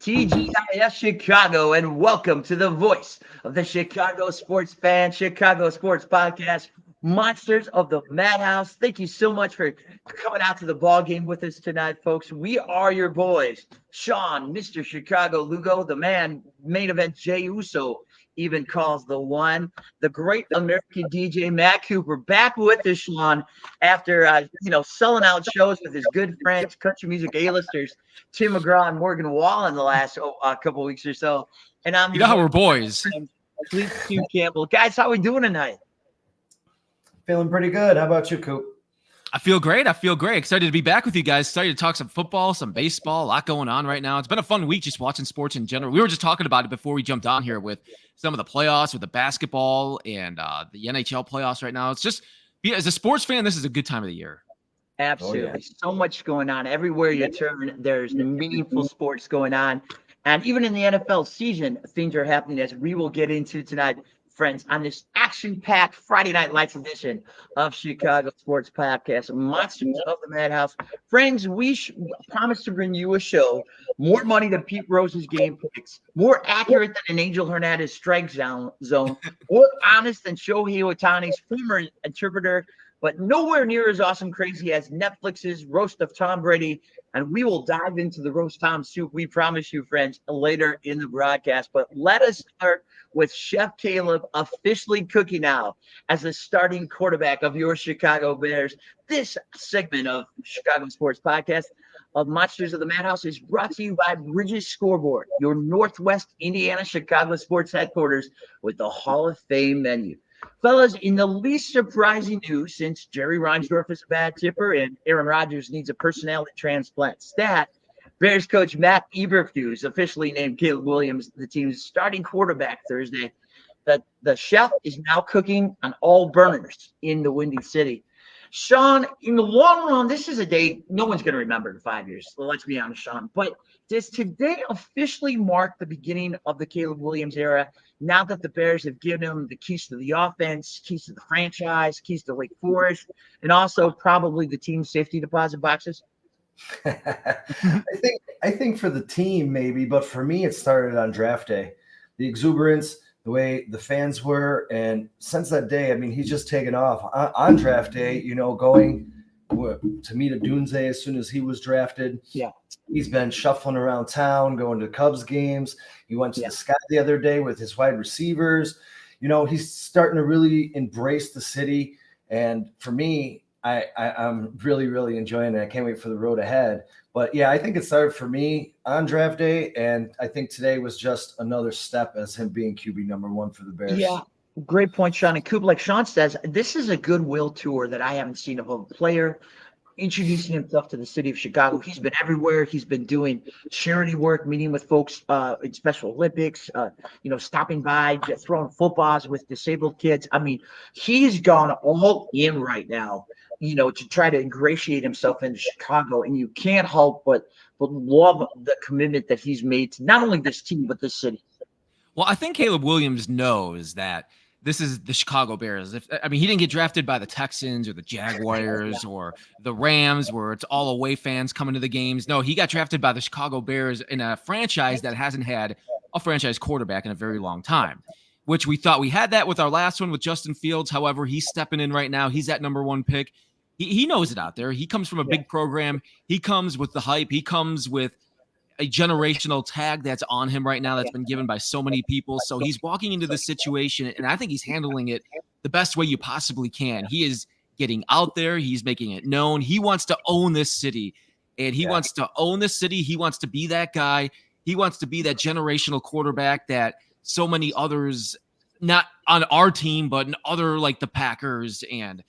TGIS Chicago, and welcome to the voice of the Chicago sports fan, Chicago Sports Podcast, Monsters of the Madhouse. Thank you so much for coming out to the ball game with us tonight, folks. We are your boys, Sean, Mr. Chicago Lugo, the man, main event Jay Uso, even calls the one, the great American DJ Matt Cooper, back with us, Sean, after selling out shows with his good friends, country music A-listers, Tim McGraw and Morgan Wall in the last couple weeks or so. And I'm You know how we're boys. Please, Q Campbell. Guys, how we doing tonight? Feeling pretty good. How about you, Coop? I feel great. Excited to be back with you guys. Excited to talk some football, some baseball, a lot going on right now. It's been a fun week just watching sports in general. We were just talking about it before we jumped on here with some of the playoffs, with the basketball and the NHL playoffs right now. It's just, as a sports fan, this is a good time of the year. Absolutely. Oh, yeah. So much going on. Everywhere you turn, there's meaningful sports going on. And even in the NFL season, things are happening as we will get into tonight, friends, on this action-packed Friday Night Lights edition of Chicago Sports Podcast, Monsters of the Madhouse. Friends, we promise to bring you a show, more money than Pete Rose's game picks, more accurate than an Angel Hernandez strike zone, more honest than Shohei Ohtani's former interpreter, but nowhere near as awesome crazy as Netflix's roast of Tom Brady. And we will dive into the roast Tom soup, we promise you, friends, later in the broadcast. But let us start with Chef Caleb officially cooking now as the starting quarterback of your Chicago Bears. This segment of Chicago Sports Podcast of Monsters of the Madhouse is brought to you by Bridges Scoreboard, your Northwest Indiana Chicago sports headquarters with the Hall of Fame menu. Fellas, in the least surprising news, since Jerry Reinsdorf is a bad tipper and Aaron Rodgers needs a personality transplant stat, Bears coach Matt Eberflus officially named Caleb Williams the team's starting quarterback Thursday. The chef is now cooking on all burners in the Windy City. Sean, in the long run, this is a day no one's going to remember in 5 years. So let's be honest, Sean. But does today officially mark the beginning of the Caleb Williams era? Now that the Bears have given him the keys to the offense, keys to the franchise, keys to Lake Forest, and also probably the team safety deposit boxes? I think for the team maybe, but for me it started on draft day. The exuberance, the way the fans were, and since that day, I mean, he's just taken off on draft day. Going to meet at Dunze as soon as he was drafted. Yeah, he's been shuffling around town, going to Cubs games. He went to the Sky the other day with his wide receivers. He's starting to really embrace the city, and for me, I'm really, really enjoying it. I can't wait for the road ahead. But yeah, I think it started for me on draft day, and I think today was just another step as him being QB number one for the Bears. Yeah, great point, Sean. And Coop, like Sean says, this is a goodwill tour that I haven't seen of a player introducing himself to the city of Chicago. He's been everywhere. He's been doing charity work, meeting with folks in Special Olympics, stopping by, just throwing footballs with disabled kids. I mean, he's gone all in right now, to try to ingratiate himself into Chicago. And you can't help but love the commitment that he's made to not only this team, but this city. Well, I think Caleb Williams knows that this is the Chicago Bears. He didn't get drafted by the Texans or the Jaguars or the Rams, where it's all away fans coming to the games. No, he got drafted by the Chicago Bears in a franchise that hasn't had a franchise quarterback in a very long time, which we thought we had that with our last one with Justin Fields. However, he's stepping in right now. He's that number one pick. He knows it out there. He comes from a big program. He comes with the hype. He comes with a generational tag that's on him right now that's been given by so many people. So he's walking into this situation, and I think he's handling it the best way you possibly can. He is getting out there. He's making it known. He wants to own this city, and he wants to own this city. He wants to be that guy. He wants to be that generational quarterback that so many others, not on our team, but in other, like the Packers and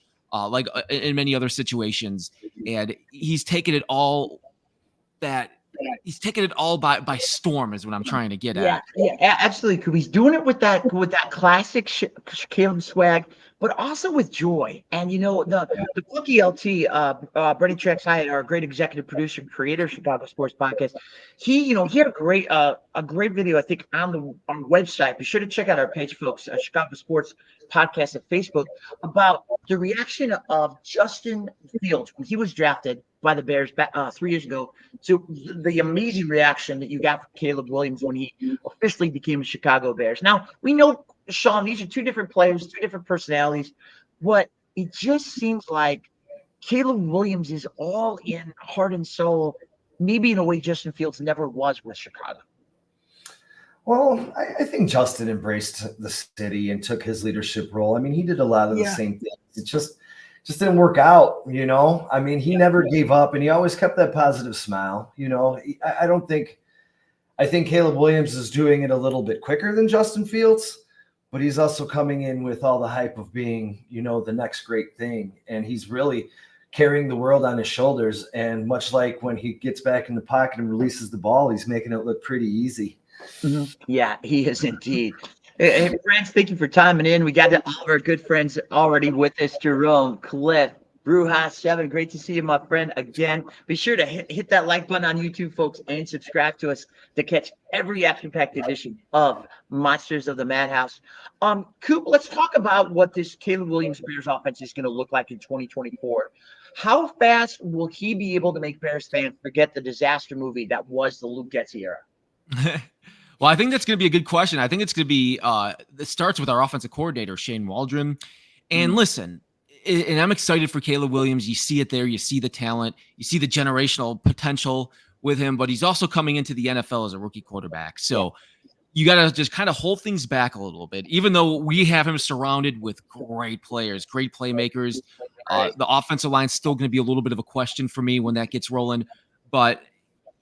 in many other situations. And he's taken it all by storm is what I'm trying to get at. Yeah, absolutely. He's doing it with that classic Caleb swag, but also with joy. And the Bookie LT, Brady Trax Hyatt, our great executive producer, creator of Chicago Sports Podcast. He had a great video, I think, on our website. Be sure to check out our page, folks, Chicago Sports Podcast at Facebook, about the reaction of Justin Fields when he was drafted by the Bears back 3 years ago, to the amazing reaction that you got from Caleb Williams when he officially became a Chicago Bears. Now, we know, Sean, these are two different players, two different personalities, but it just seems like Caleb Williams is all in heart and soul, maybe in a way Justin Fields never was with Chicago. Well, I think Justin embraced the city and took his leadership role. I mean, he did a lot of the same things. It just didn't work out, you know? I mean, he never gave up, and he always kept that positive smile, you know? I think Caleb Williams is doing it a little bit quicker than Justin Fields, but he's also coming in with all the hype of being, you know, the next great thing. And he's really carrying the world on his shoulders. And much like when he gets back in the pocket and releases the ball, he's making it look pretty easy. Mm-hmm. Yeah, he is indeed. Hey, friends, thank you for timing in. We got all of our good friends already with us. Jerome, Cliff, Bruja7, great to see you, my friend, again. Be sure to hit that like button on YouTube, folks, and subscribe to us to catch every action-packed edition of Monsters of the Madhouse. Coop, let's talk about what this Caleb Williams Bears offense is going to look like in 2024. How fast will he be able to make Bears fans forget the disaster movie that was the Luke Getsy era? Well, I think that's going to be a good question. I think it's going to be it starts with our offensive coordinator, Shane Waldron. And listen, and I'm excited for Caleb Williams. You see it there. You see the talent. You see the generational potential with him. But he's also coming into the NFL as a rookie quarterback. So you got to just kind of hold things back a little bit, even though we have him surrounded with great players, great playmakers. The offensive line's still going to be a little bit of a question for me when that gets rolling. But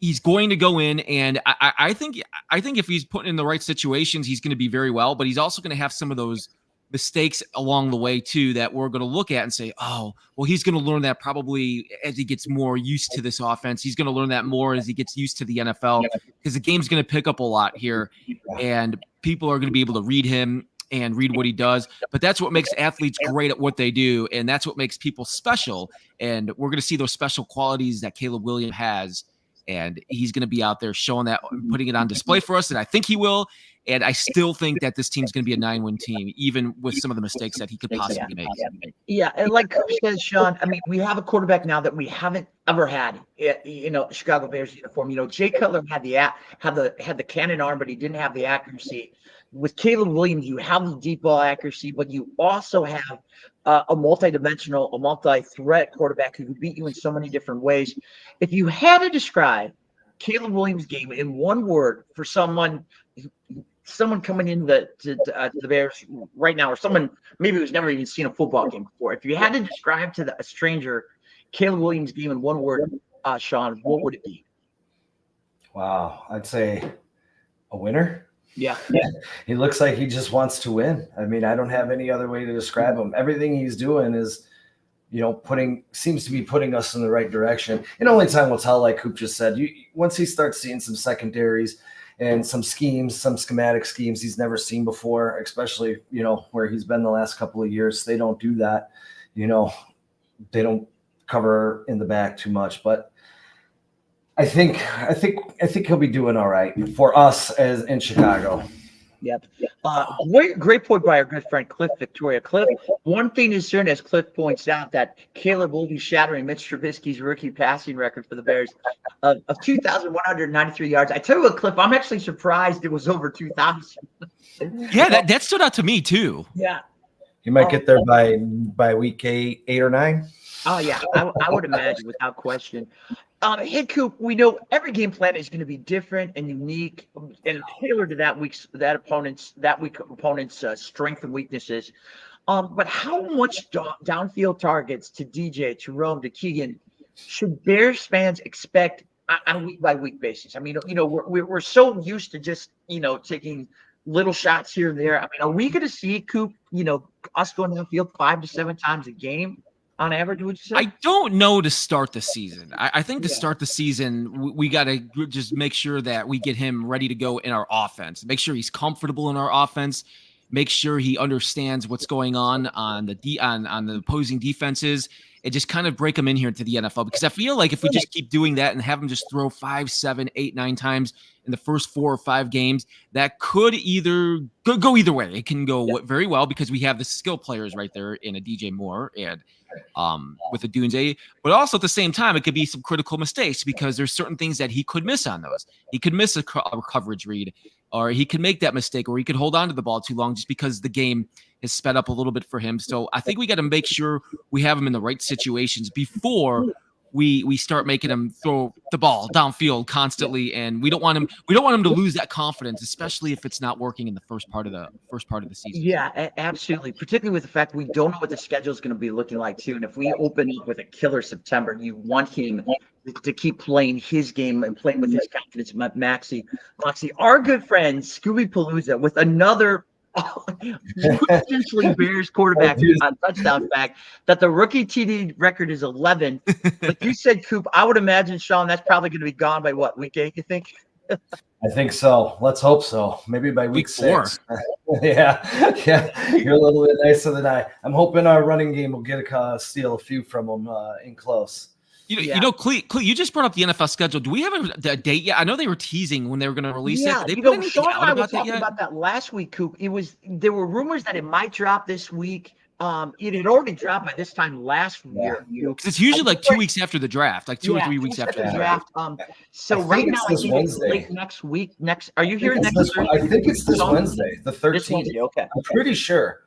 he's going to go in, and I think if he's put in the right situations, he's going to be very well. But he's also going to have some of those mistakes along the way too that we're going to look at and say, oh, well, he's going to learn that probably as he gets more used to this offense. He's going to learn that more as he gets used to the NFL, because the game's going to pick up a lot here, and people are going to be able to read him and read what he does. But that's what makes athletes great at what they do, and that's what makes people special. And we're going to see those special qualities that Caleb Williams has. And he's going to be out there showing that, putting it on display for us. And I think he will. And I still think that this team's going to be a 9-win team, even with some of the mistakes that he could possibly make. Yeah. And like Coach says, Sean, I mean, we have a quarterback now that we haven't ever had, you know, Chicago Bears uniform. You know, Jay Cutler had the cannon arm, but he didn't have the accuracy. With Caleb Williams, you have the deep ball accuracy, but you also have a multi-dimensional, a multi-threat quarterback who can beat you in so many different ways. If you had to describe Caleb Williams' game in one word for someone coming in the Bears right now, or someone maybe who's never even seen a football game before, if you had to describe to a stranger Caleb Williams' game in one word, Sean, what would it be? Wow, I'd say a winner. Yeah. He looks like he just wants to win. I mean, I don't have any other way to describe him. Everything he's doing is, you know, seems to be putting us in the right direction. And only time will tell, like Coop just said. Once he starts seeing some secondaries and some schemes, some schematic schemes he's never seen before, especially, you know, where he's been the last couple of years, they don't do that. You know, they don't cover in the back too much, but I think he'll be doing all right for us as in Chicago. Yep. Great point by our good friend Cliff Victoria. Cliff, one thing is certain, as Cliff points out, that Caleb will be shattering Mitch Trubisky's rookie passing record for the Bears of 2,193 yards. I tell you what, Cliff, I'm actually surprised it was over 2,000. Yeah, that stood out to me too. Yeah. He might get there by week 8 or 9. Oh, yeah, I would imagine without question. Hey, Coop, we know every game plan is going to be different and unique and tailored to that week's opponent's strength and weaknesses. But how much downfield targets to DJ, to Rome, to Keegan should Bears fans expect on a week by week basis? I mean, you know, we're so used to just, you know, taking little shots here and there. I mean, are we going to see, Coop, you know, us going downfield 5 to 7 times a game? On average, would you say? I don't know to start the season. I think to start the season, we got to just make sure that we get him ready to go in our offense. Make sure he's comfortable in our offense. Make sure he understands what's going on the opposing defenses, and just kind of break him in here into the NFL. Because I feel like if we just keep doing that and have him just throw 5, 7, 8, 9 times in the first 4 or 5 games, that could either go either way. It can go very well because we have the skill players right there in a DJ Moore and with the Dunes A, but also at the same time, it could be some critical mistakes because there's certain things that he could miss on those. He could miss a coverage read, or he could make that mistake, or he could hold on to the ball too long just because the game has sped up a little bit for him. So I think we got to make sure we have him in the right situations before we start making him throw the ball downfield constantly, and we don't want him to lose that confidence, especially if it's not working in the first part of the season. Yeah, absolutely. Particularly with the fact we don't know what the schedule is going to be looking like too. And if we open up with a killer September, you want him to keep playing his game and playing with his confidence. Moxie, our good friend Scooby Palooza with another potentially Bears quarterback on touchdown fact that the rookie TD record is 11. Like you said, Coop, I would imagine, Sean, that's probably going to be gone by what, week 8, you think? I think so. Let's hope so. Maybe by week 6. 4. Yeah. You're a little bit nicer than I'm hoping our running game will steal a few from them in close. You know, Clee, you just brought up the NFL schedule. Do we have a date yet? I know they were teasing when they were going to release it. Did they put anything Sean out and I were about that talking yet? about that last week, Coop. There were rumors that it might drop this week. It had already dropped by this time last year. Because it's usually like 2 weeks after the draft, like 2 or 3 weeks after the draft. So right now, I think it's late next week. Are you here next Thursday? I think it's this Wednesday, the 13th. This Wednesday, okay. I'm pretty sure.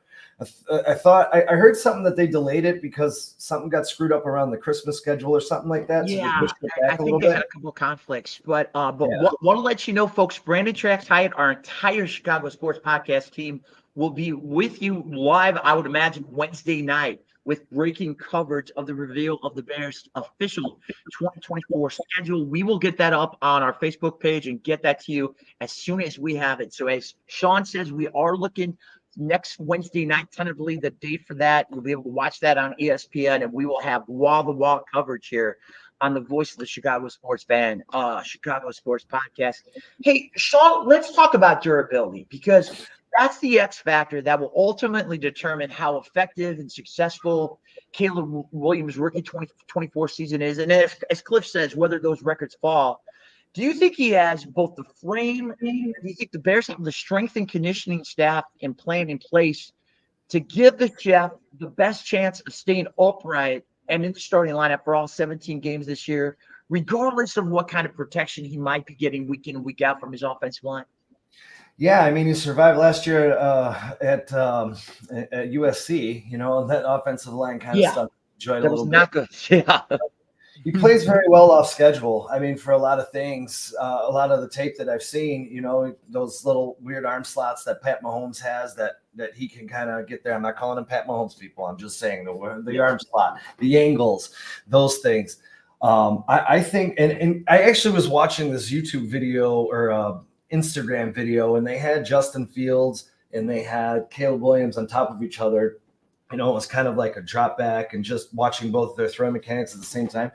I heard something that they delayed it because something got screwed up around the Christmas schedule or something like that. So Yeah, they pushed it back I think they had a couple of conflicts, but want to let you know, folks, Brandon Trax Hyatt, our entire Chicago Sports Podcast team will be with you live, I would imagine, Wednesday night with breaking coverage of the reveal of the Bears' official 2024 schedule. We will get that up on our Facebook page and get that to you as soon as we have it. So as Sean says, we are looking next Wednesday night, tentatively the date for that. You'll be able to watch that on ESPN, and we will have wall-to-wall coverage here on the Voice of the Chicago Sports Fan, Chicago Sports Podcast. Hey, Sean, let's talk about durability, because that's the X factor that will ultimately determine how effective and successful Caleb Williams' rookie 2024 season is. And if, as Cliff says, whether those records fall, do you think he has both the frame? Do you think the Bears have the strength and conditioning staff and plan in place to give the chef the best chance of staying upright and in the starting lineup for all 17 games this year, regardless of what kind of protection he might be getting week in and week out from his offensive line? Yeah, I mean, he survived last year at USC, and that offensive line kind of stuff. Enjoyed a little bit. Not good. Yeah. He plays very well off schedule. I mean, for a lot of things, a lot of the tape that I've seen, those little weird arm slots that Pat Mahomes has that he can kind of get there. I'm not calling him Pat Mahomes, people. I'm just saying the arm slot, the angles, those things. I think, and I actually was watching this YouTube video or Instagram video, and they had Justin Fields and they had Caleb Williams on top of each other. It was kind of like a drop back and just watching both their throw mechanics at the same time.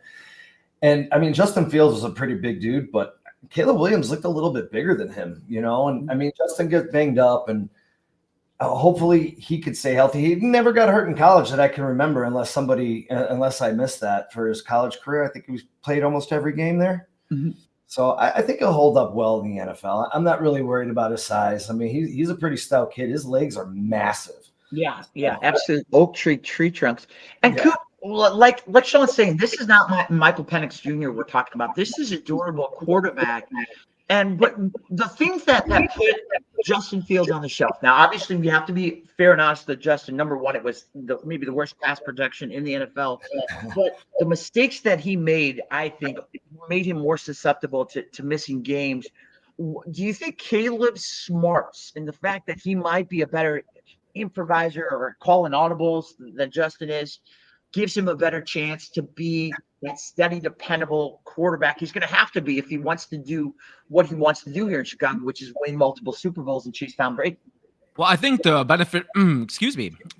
And I mean, Justin Fields was a pretty big dude, but Caleb Williams looked a little bit bigger than him, and I mean, Justin gets banged up, and hopefully he could stay healthy. He never got hurt in college that I can remember, unless I missed that for his college career. I think he played almost every game there. Mm-hmm. So I think he'll hold up well in the NFL. I'm not really worried about his size. I mean, he's a pretty stout kid. His legs are massive. Yeah, absolute oak tree trunks. And Coop, like Sean's saying, this is not Michael Penix Jr. we're talking about. This is a durable quarterback. But the things that put Justin Fields on the shelf. Now, obviously, we have to be fair and honest with Justin. Number one, it was maybe the worst pass protection in the NFL. But the mistakes that he made, I think, made him more susceptible to missing games. Do you think Caleb's smarts and the fact that he might be a better improviser or calling audibles than Justin is gives him a better chance to be that steady, dependable quarterback he's going to have to be if he wants to do what he wants to do here in Chicago, which is win multiple Super Bowls and chase Tom Brady? Well, I think the benefit,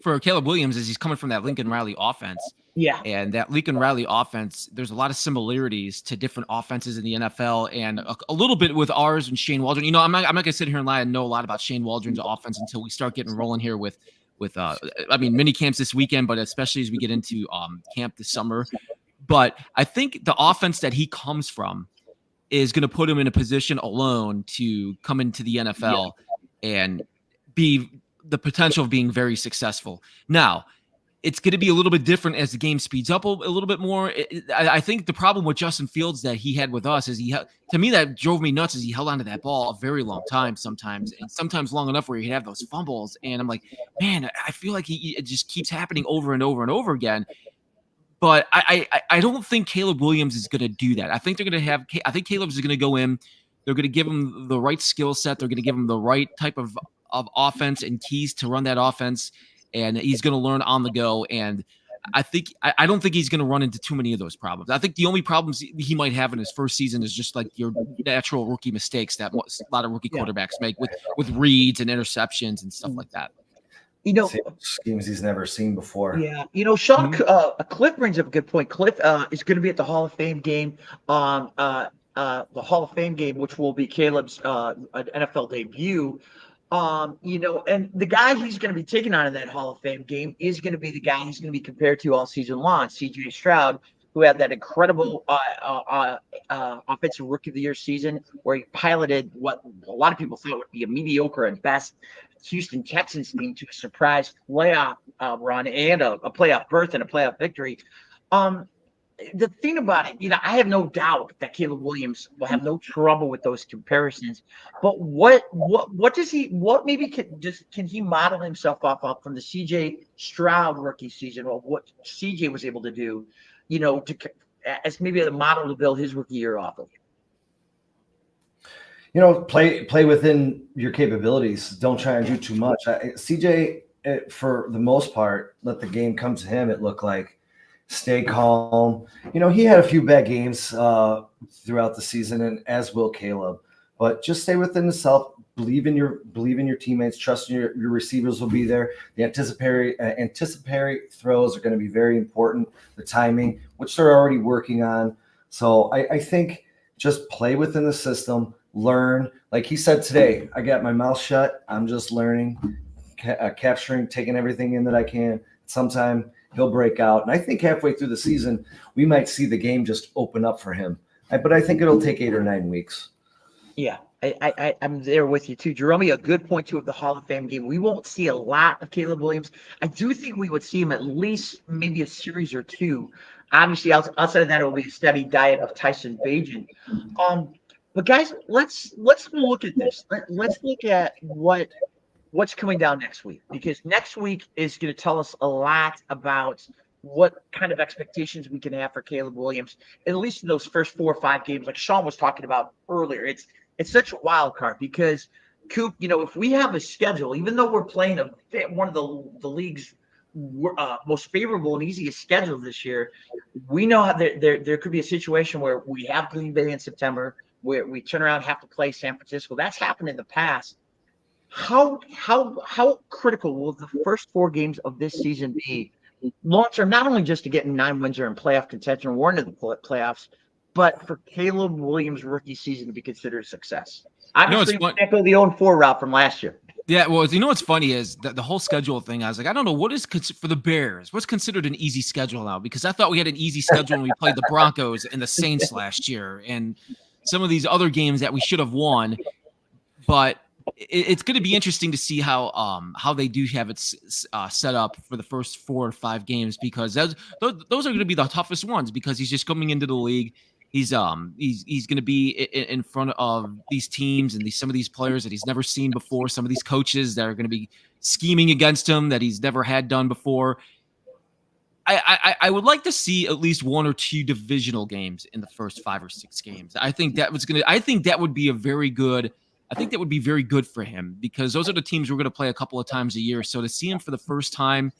for Caleb Williams is he's coming from that Lincoln Riley offense. Yeah. And that Lincoln Riley offense, there's a lot of similarities to different offenses in the NFL and a little bit with ours and Shane Waldron. I'm not going to sit here and lie and know a lot about Shane Waldron's offense until we start getting rolling here with mini camps this weekend, but especially as we get into camp this summer. But I think the offense that he comes from is going to put him in a position alone to come into the NFL and be the potential of being very successful. Now, it's going to be a little bit different as the game speeds up a little bit more. I think the problem with Justin Fields that he had with us is to me, that drove me nuts, is he held onto that ball a very long time sometimes, and sometimes long enough where he'd have those fumbles. And I'm like, man, I feel like it just keeps happening over and over and over again. But I don't think Caleb Williams is going to do that. I think they're going to have. I think Caleb is going to go in. They're going to give him the right skill set. They're going to give him the right type of offense and keys to run that offense, and he's going to learn on the go. And I don't think he's going to run into too many of those problems. I think the only problems he might have in his first season is just like your natural rookie mistakes that a lot of rookie quarterbacks make with reads and interceptions and stuff like that. Schemes he's never seen before. Yeah, Sean, Cliff brings up a good point. Cliff is going to be at the Hall of Fame game, the Hall of Fame game, which will be Caleb's NFL debut. And the guy he's going to be taking on in that Hall of Fame game is going to be the guy he's going to be compared to all season long, C.J. Stroud, who had that incredible offensive rookie of the year season where he piloted what a lot of people thought would be a mediocre at best Houston Texans team to a surprise playoff run and a playoff berth and a playoff victory. The thing about it, I have no doubt that Caleb Williams will have no trouble with those comparisons. But what can he model himself off of from the CJ Stroud rookie season, or what CJ was able to do, as maybe a model to build his rookie year off of? Play within your capabilities. Don't try and do too much. CJ, for the most part, let the game come to him. It looked like. Stay calm. He had a few bad games throughout the season, and as will Caleb. But just stay within yourself. Believe in your teammates. Trust your receivers will be there. The anticipatory throws are going to be very important. The timing, which they're already working on. So I think just play within the system. Learn. Like he said today, I got my mouth shut. I'm just learning, capturing, taking everything in that I can. Sometime he'll break out. And I think halfway through the season, we might see the game just open up for him. But I think it'll take 8 or 9 weeks. Yeah, I'm there with you too. Jerome, a good point too of the Hall of Fame game. We won't see a lot of Caleb Williams. I do think we would see him at least maybe a series or two. Obviously, outside of that, it will be a steady diet of Tyson Bagent. But guys, let's look at this. Let's look at what's coming down next week, because next week is going to tell us a lot about what kind of expectations we can have for Caleb Williams, at least in those first 4 or 5 games, like Sean was talking about earlier. It's such a wild card because, Coop, if we have a schedule, even though we're playing one of the league's most favorable and easiest schedule this year, we know how there could be a situation where we have Green Bay in September, where we turn around and have to play San Francisco. That's happened in the past. How critical will the first 4 games of this season be long term, not only just to get 9 wins or in playoff contention or into the playoffs, but for Caleb Williams' rookie season to be considered a success? Obviously, we can't go the 0-4 route from last year. Yeah, well, what's funny is that the whole schedule thing, I was like, I don't know, what is for the Bears? What's considered an easy schedule now? Because I thought we had an easy schedule when we played the Broncos and the Saints last year and some of these other games that we should have won. But it's going to be interesting to see how they do have it set up for the first 4 or 5 games, because those are going to be the toughest ones, because he's just coming into the league. He's going to be in front of these teams and some of these players that he's never seen before. Some of these coaches that are going to be scheming against him that he's never had done before. I would like to see at least 1 or 2 divisional games in the first 5 or 6 games. I think that would be very good for him, because those are the teams we're going to play a couple of times a year. So to see him for the first time,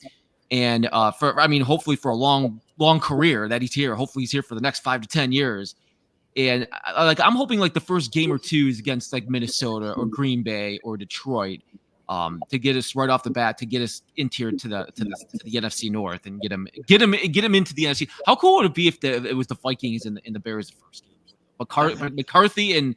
and hopefully for a long career that he's here. Hopefully he's here for the next 5 to 10 years. And I'm hoping like the first game or 2 is against like Minnesota or Green Bay or Detroit, to get us right off the bat, to get us into to the NFC North and get him into the NFC. How cool would it be if it was the Vikings and the Bears the first game? McCarthy and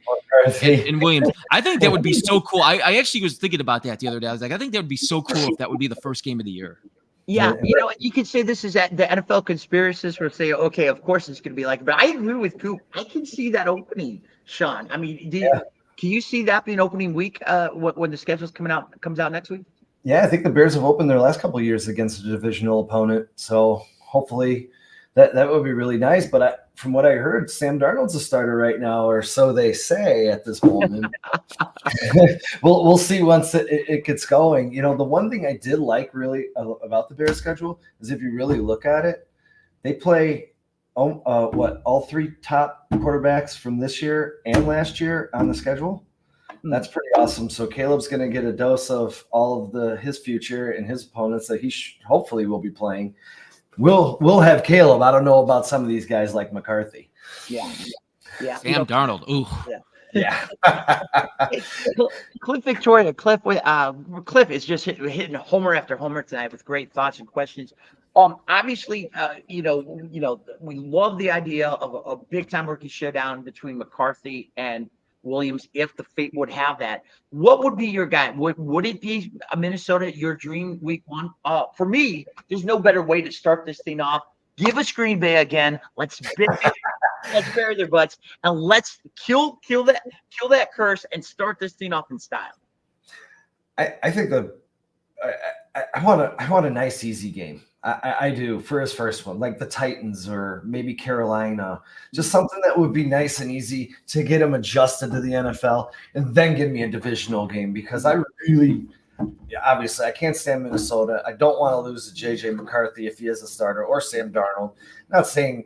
Williams. I think that would be so cool. I actually was thinking about that the other day. I was like, I think that would be so cool if that would be the first game of the year. Yeah, you could say this is at the NFL conspiracists will say, okay, of course it's going to be like, but I agree with Coop. I can see that opening, Sean. I mean, can you see that being opening week when the schedule comes out next week? Yeah, I think the Bears have opened their last couple of years against a divisional opponent. So hopefully that would be really nice. But from what I heard, Sam Darnold's a starter right now, or so they say at this moment. We'll see once it gets going. The one thing I did like really about the Bears schedule is if you really look at it, they play all three top quarterbacks from this year and last year on the schedule. That's pretty awesome. So Caleb's going to get a dose of all of his future and his opponents that he hopefully will be playing. We'll have Caleb. I don't know about some of these guys like McCarthy. Yeah. Sam Darnold. Ooh. Yeah. Cliff Victoria. Cliff is just hitting homer after homer tonight with great thoughts and questions. Obviously, we love the idea of a big time rookie showdown between McCarthy and Williams, if the fate would have that. What would be your guy? Would it be Minnesota, your dream week one? For me, there's no better way to start this thing off. Give us Green Bay again. Let's bury their butts and let's kill that curse and start this thing off in style. I think I want a nice easy game. I do for his first one, like the Titans or maybe Carolina, just something that would be nice and easy to get him adjusted to the NFL, and then give me a divisional game because obviously I can't stand Minnesota. I don't want to lose to JJ McCarthy if he is a starter, or Sam Darnold. Not saying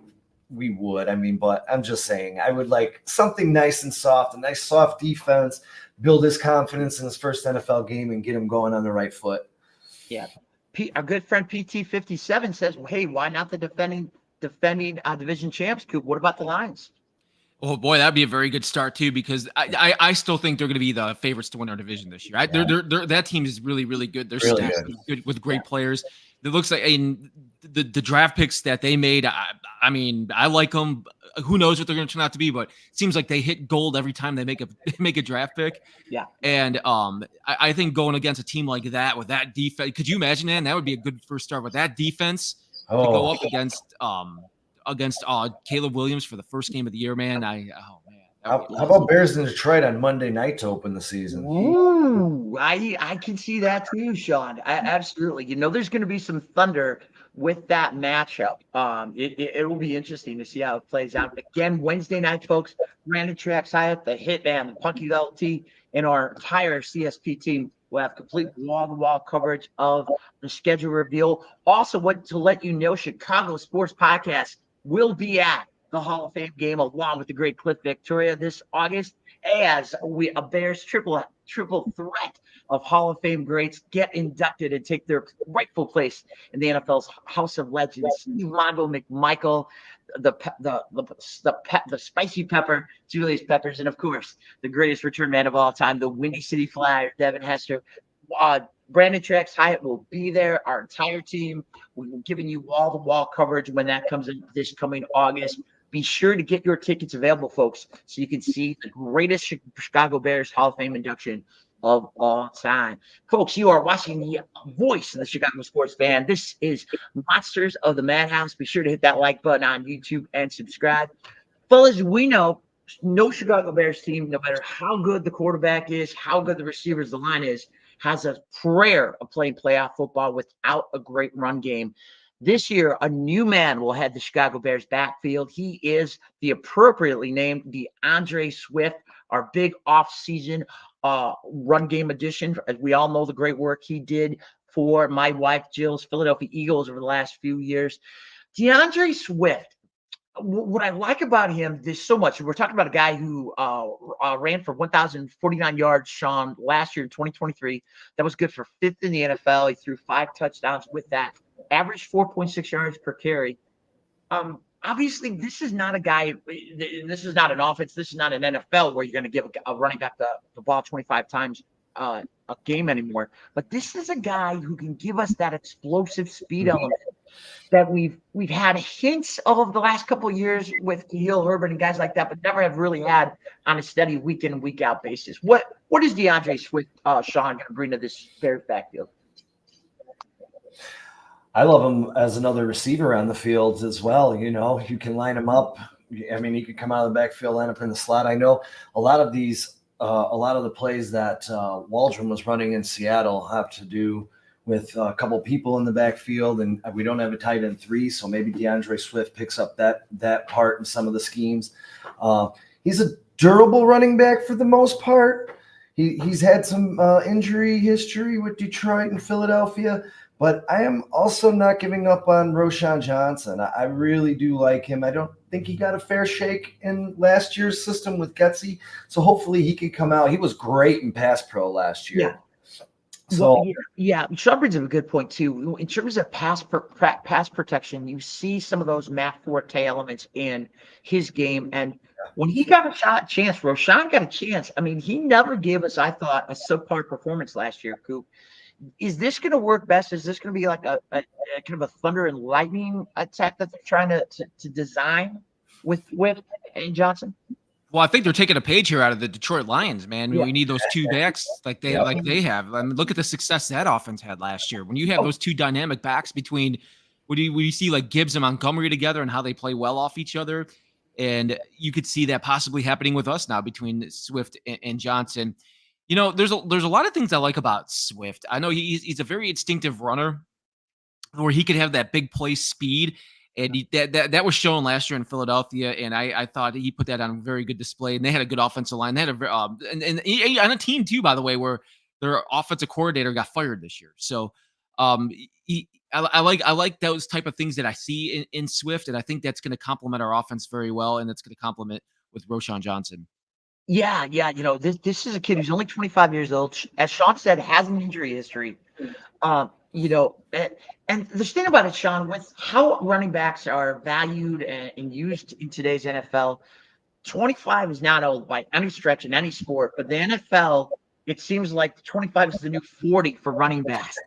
we would, but I'm just saying I would like something nice and soft, a nice soft defense, build his confidence in his first NFL game and get him going on the right foot. Yeah. Our good friend PT57 says, hey, why not the defending division champs, Coop? What about the Lions? Oh boy, that'd be a very good start too, because I still think they're going to be the favorites to win our division this year. That team is really, really good. They're really good with great players. It looks like the draft picks that they made. I like them. Who knows what they're going to turn out to be? But it seems like they hit gold every time they make a draft pick. Yeah. And I think going against a team like that with that defense, could you imagine, man? That would be a good first start with that defense to go up against Caleb Williams for the first game of the year, man. How about Bears in Detroit on Monday night to open the season? Ooh, I can see that too, Sean. Absolutely. There's going to be some thunder with that matchup. It will be interesting to see how it plays out. Again, Wednesday night, folks, Brandon Trax Hyatt, the Hitman, the Punky LT, and our entire CSP team will have complete wall-to-wall coverage of the schedule reveal. Also, want to let you know, Chicago Sports Podcast will be at the Hall of Fame game along with the great Cliff Victoria this August, as a Bears triple threat of Hall of Fame greats get inducted and take their rightful place in the NFL's House of Legends. Steve Mondo McMichael, the spicy pepper, Julius Peppers, and of course the greatest return man of all time, the Windy City Flyer, Devin Hester. Brandon Trax Hyatt will be there. Our entire team. We're giving you wall-to-wall coverage when that comes in this coming August. Be sure to get your tickets available, folks, so you can see the greatest Chicago Bears Hall of Fame induction of all time. Folks, you are watching the voice of the Chicago sports fan. This is Monsters of the Madhouse. Be sure to hit that like button on YouTube and subscribe. Fellas, we know no Chicago Bears team, no matter how good the quarterback is, how good the receivers, the line is, has a prayer of playing playoff football without a great run game. This year, a new man will head the Chicago Bears backfield. He is the appropriately named DeAndre Swift, our big offseason run game addition. As we all know, the great work he did for my wife Jill's Philadelphia Eagles over the last few years. DeAndre Swift, what I like about him, there's so much. We're talking about a guy who ran for 1,049 yards, Sean, last year in 2023. That was good for fifth in the NFL. He threw 5 touchdowns with that. Average 4.6 yards per carry. Obviously, this is not a guy. This is not an offense. This is not an NFL where you're going to give a running back the ball 25 times a game anymore. But this is a guy who can give us that explosive speed element that we've had hints of the last couple of years with Khalil Herbert and guys like that, but never have really had on a steady week in and week out basis. What is DeAndre Swift, Sean, going to bring to this Bears backfield? I love him as another receiver on the field as well. You can line him up. He could come out of the backfield, line up in the slot. I know a lot of these a lot of the plays that Waldron was running in Seattle have to do with a couple people in the backfield, and we don't have a tight end 3, so maybe DeAndre Swift picks up that part in some of the schemes. He's a durable running back for the most part. He's had some injury history with Detroit and Philadelphia, but I am also not giving up on Roschon Johnson. I really do like him. I don't think he got a fair shake in last year's system with Getsy, so hopefully he can come out. He was great in pass pro last year. Yeah. So Well, Sean brings up a good point too. In terms of pass protection, you see some of those Matt Forte elements in his game. And when he got a chance, Roschon got a chance. I mean, he never gave us, I thought, a subpar performance last year, Coop. Is this going to work best? Is this going to be like a kind of a thunder and lightning attack that they're trying to design with and Johnson? Well, I think they're taking a page here out of the Detroit Lions, man. Yeah. We need those two backs like they have. I mean, look at the success that offense had last year. When you have those two dynamic backs between, when you see like Gibbs and Montgomery together and how they play well off each other, and you could see that possibly happening with us now between Swift and Johnson. You know, there's a lot of things I like about Swift. I know he's a very instinctive runner, where he could have that big play speed. And that was shown last year in Philadelphia, and I thought he put that on very good display. And they had a good offensive line. They had and on a team too, by the way, where their offensive coordinator got fired this year. So I like those type of things that I see in Swift, and I think that's going to complement our offense very well, and it's going to complement with Roschon Johnson. Yeah. You know, this is a kid who's only 25 years old. As Sean said, has an injury history. You know, and the thing about it, Sean, with how running backs are valued and used in today's NFL, 25 is not old by any stretch in any sport, but the NFL, it seems like 25 is the new 40 for running backs.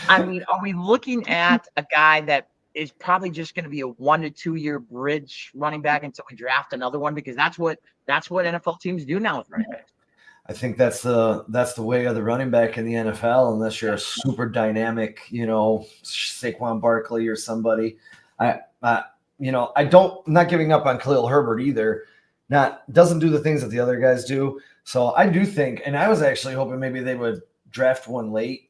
I mean, are we looking at a guy that is probably just going to be a 1 to 2 year bridge running back until we draft another one? Because that's what NFL teams do now with running backs. I think that's the way of the running back in the NFL, unless you're a super dynamic, you know, Saquon Barkley or somebody. I'm not giving up on Khalil Herbert either. Doesn't do the things that the other guys do. So I do think, and I was actually hoping maybe they would draft one late.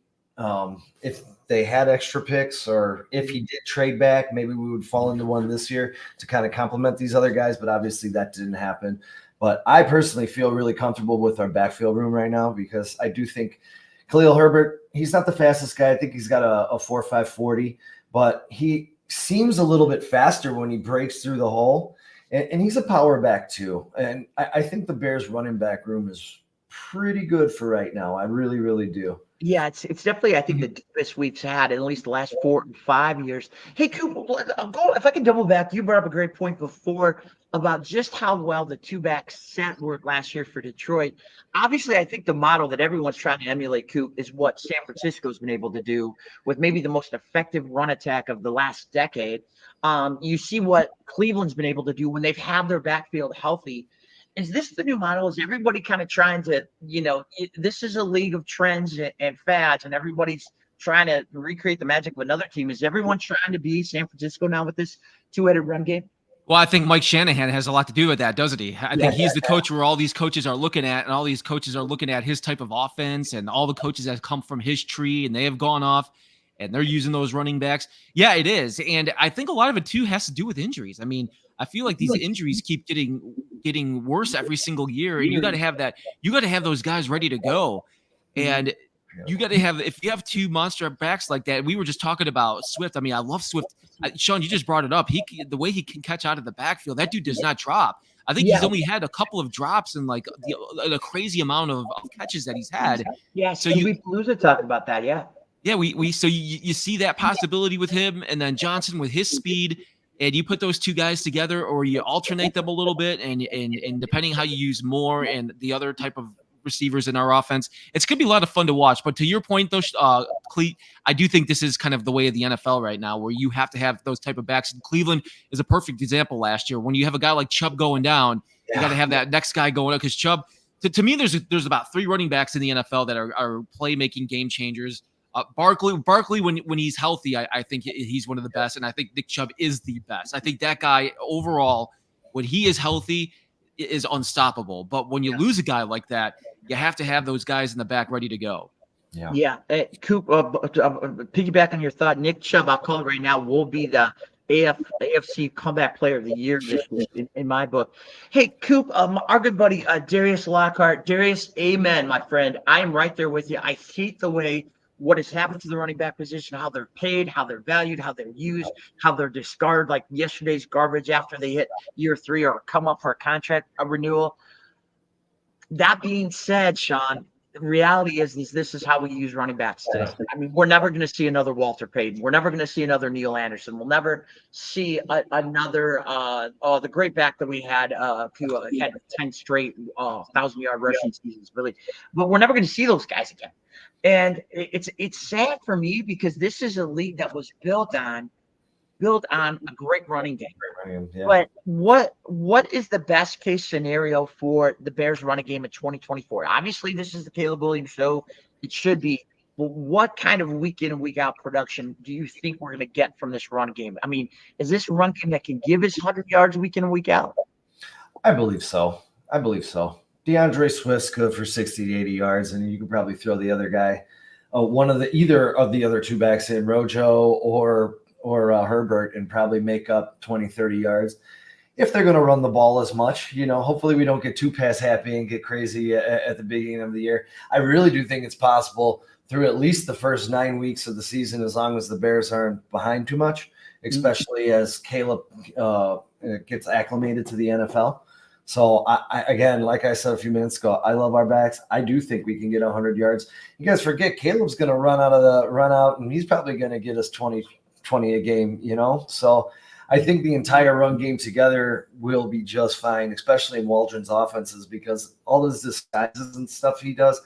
If they had extra picks, or if he did trade back, maybe we would fall into one this year to kind of complement these other guys. But obviously that didn't happen. But I personally feel really comfortable with our backfield room right now, because I do think Khalil Herbert, he's not the fastest guy. I think he's got a 4.5 40, but he seems a little bit faster when he breaks through the hole. And he's a power back too. And I think the Bears running back room is pretty good for right now. I really, really do. Yeah, it's definitely, I think, the deepest we've had in at least the last 4 or 5 years. Hey, Coop, if I can double back, you brought up a great point before about just how well the two-back set worked last year for Detroit. Obviously, I think the model that everyone's trying to emulate, Coop, is what San Francisco's been able to do with maybe the most effective run attack of the last decade. You see what Cleveland's been able to do when they've had their backfield healthy. Is this the new model? Is everybody kind of trying to, this is a league of trends and fads, and everybody's trying to recreate the magic of another team. Is everyone trying to be San Francisco now with this two-headed run game? Well, I think Mike Shanahan has a lot to do with that, doesn't he? I think he's the coach where all these coaches are looking at, and all these coaches are looking at his type of offense, and all the coaches that come from his tree, and they have gone off, and they're using those running backs. Yeah, it is. And I think a lot of it, too, has to do with injuries. I mean, I feel like these injuries keep getting worse every single year, and you got to have that. You got to have those guys ready to go, and you got to have. If you have two monster backs like that, we were just talking about Swift. I mean, I love Swift. Sean, you just brought it up. The way he can catch out of the backfield, that dude does not drop. I think he's only had a couple of drops and like the crazy amount of catches that he's had. Yeah, so we lose to talk about that. Yeah, so you see that possibility with him, and then Johnson with his speed. And you put those two guys together, or you alternate them a little bit, and depending how you use Moore and the other type of receivers in our offense, it's going to be a lot of fun to watch. But to your point, though, Clete, I do think this is kind of the way of the NFL right now, where you have to have those type of backs. And Cleveland is a perfect example last year. When you have a guy like Chubb going down, you got to have that next guy going up, because Chubb, to me, there's about 3 running backs in the NFL that are playmaking game changers. Barkley, when he's healthy, I think he's one of the best, and I think Nick Chubb is the best. I think that guy overall, when he is healthy, is unstoppable. But when you lose a guy like that, you have to have those guys in the back ready to go. Yeah. Coop, piggyback on your thought, Nick Chubb, I'll call it right now, will be the AFC Comeback Player of the Year this year in my book. Hey, Coop, our good buddy Darius Lockhart. Darius, amen, my friend. I am right there with you. I hate the way what has happened to the running back position, how they're paid, how they're valued, how they're used, how they're discarded like yesterday's garbage after they hit year 3 or come up for a contract renewal. That being said, Sean, the reality is this is how we use running backs today. I mean, we're never going to see another Walter Payton. We're never going to see another Neil Anderson. We'll never see another the great back that we had who had 10 straight 1,000-yard rushing seasons, really. But we're never going to see those guys again. And it's sad for me because this is a league that was built on a great running game. But what is the best case scenario for the Bears running game in 2024? Obviously, this is the Caleb Williams show. It should be. But what kind of week in and week out production do you think we're going to get from this run game? I mean, is this run game that can give us 100 yards week in and week out? I believe so. DeAndre Swift's good for 60 to 80 yards, and you could probably throw the other guy, either of the other two backs in, Rojo or Herbert, and probably make up 20, 30 yards. If they're going to run the ball as much, hopefully we don't get too pass happy and get crazy at the beginning of the year. I really do think it's possible through at least the first 9 weeks of the season, as long as the Bears aren't behind too much, especially as Caleb gets acclimated to the NFL. So, again, like I said a few minutes ago, I love our backs. I do think we can get 100 yards. You guys forget Caleb's going to run out, and he's probably going to get us 20 a game, So I think the entire run game together will be just fine, especially in Waldron's offenses, because all those disguises and stuff he does,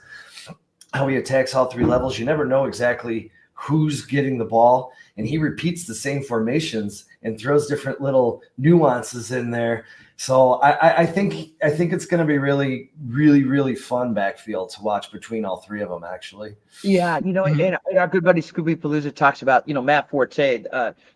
how he attacks all 3 levels, you never know exactly who's getting the ball, and he repeats the same formations and throws different little nuances in there. So I think it's going to be really, really, really fun backfield to watch between all 3 of them, actually. Yeah, and our good buddy Scooby Palooza talks about, Matt Forte,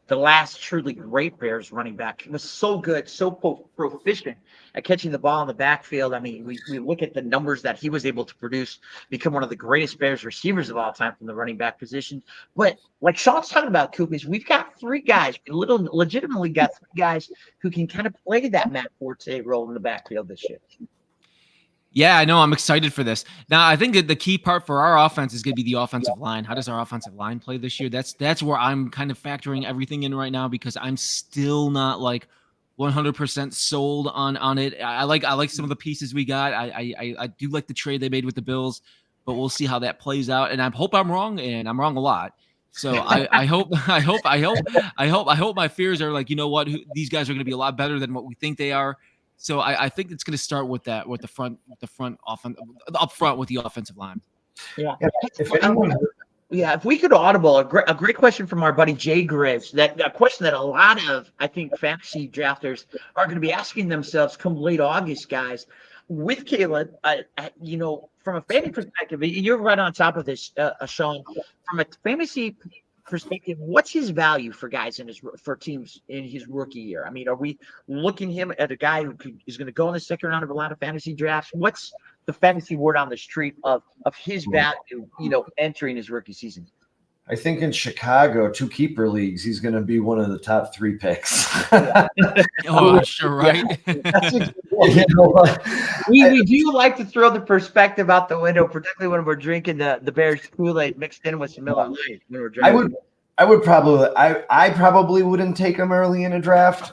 the last truly great Bears running back. He was so good, so proficient at catching the ball in the backfield. I mean, we look at the numbers that he was able to produce, become one of the greatest Bears receivers of all time from the running back position. But like Sean's talking about, Coop, is we've got 3 guys, legitimately got 3 guys who can kind of play that Matt Forte role in the backfield this year. Yeah, I know. I'm excited for this. Now, I think that the key part for our offense is going to be the offensive line. How does our offensive line play this year? That's where I'm kind of factoring everything in right now, because I'm still not like 100% sold on it. I like some of the pieces we got. I do like the trade they made with the Bills, but we'll see how that plays out. And I hope I'm wrong, and I'm wrong a lot. So I hope my fears are like, these guys are going to be a lot better than what we think they are. So I think it's going to start with the front offense up front with the offensive line. Yeah. If we could audible a great question from our buddy Jay Grizz, that a question that a lot of, I think, fantasy drafters are going to be asking themselves come late August, guys. With Caleb, from a fantasy perspective, you're right on top of this, Sean. From a fantasy perspective, what's his value for guys for teams in his rookie year? I mean, are we looking him at a guy who is going to go in the second round of a lot of fantasy drafts? What's the fantasy word on the street of his value, entering his rookie season? I think in Chicago, 2 keeper leagues, he's going to be one of the top 3 picks. Oh, sure, right. We do like to throw the perspective out the window, particularly when we're drinking the Bears Kool-Aid mixed in with some Miller Lite. When we're drinking. I probably wouldn't take him early in a draft.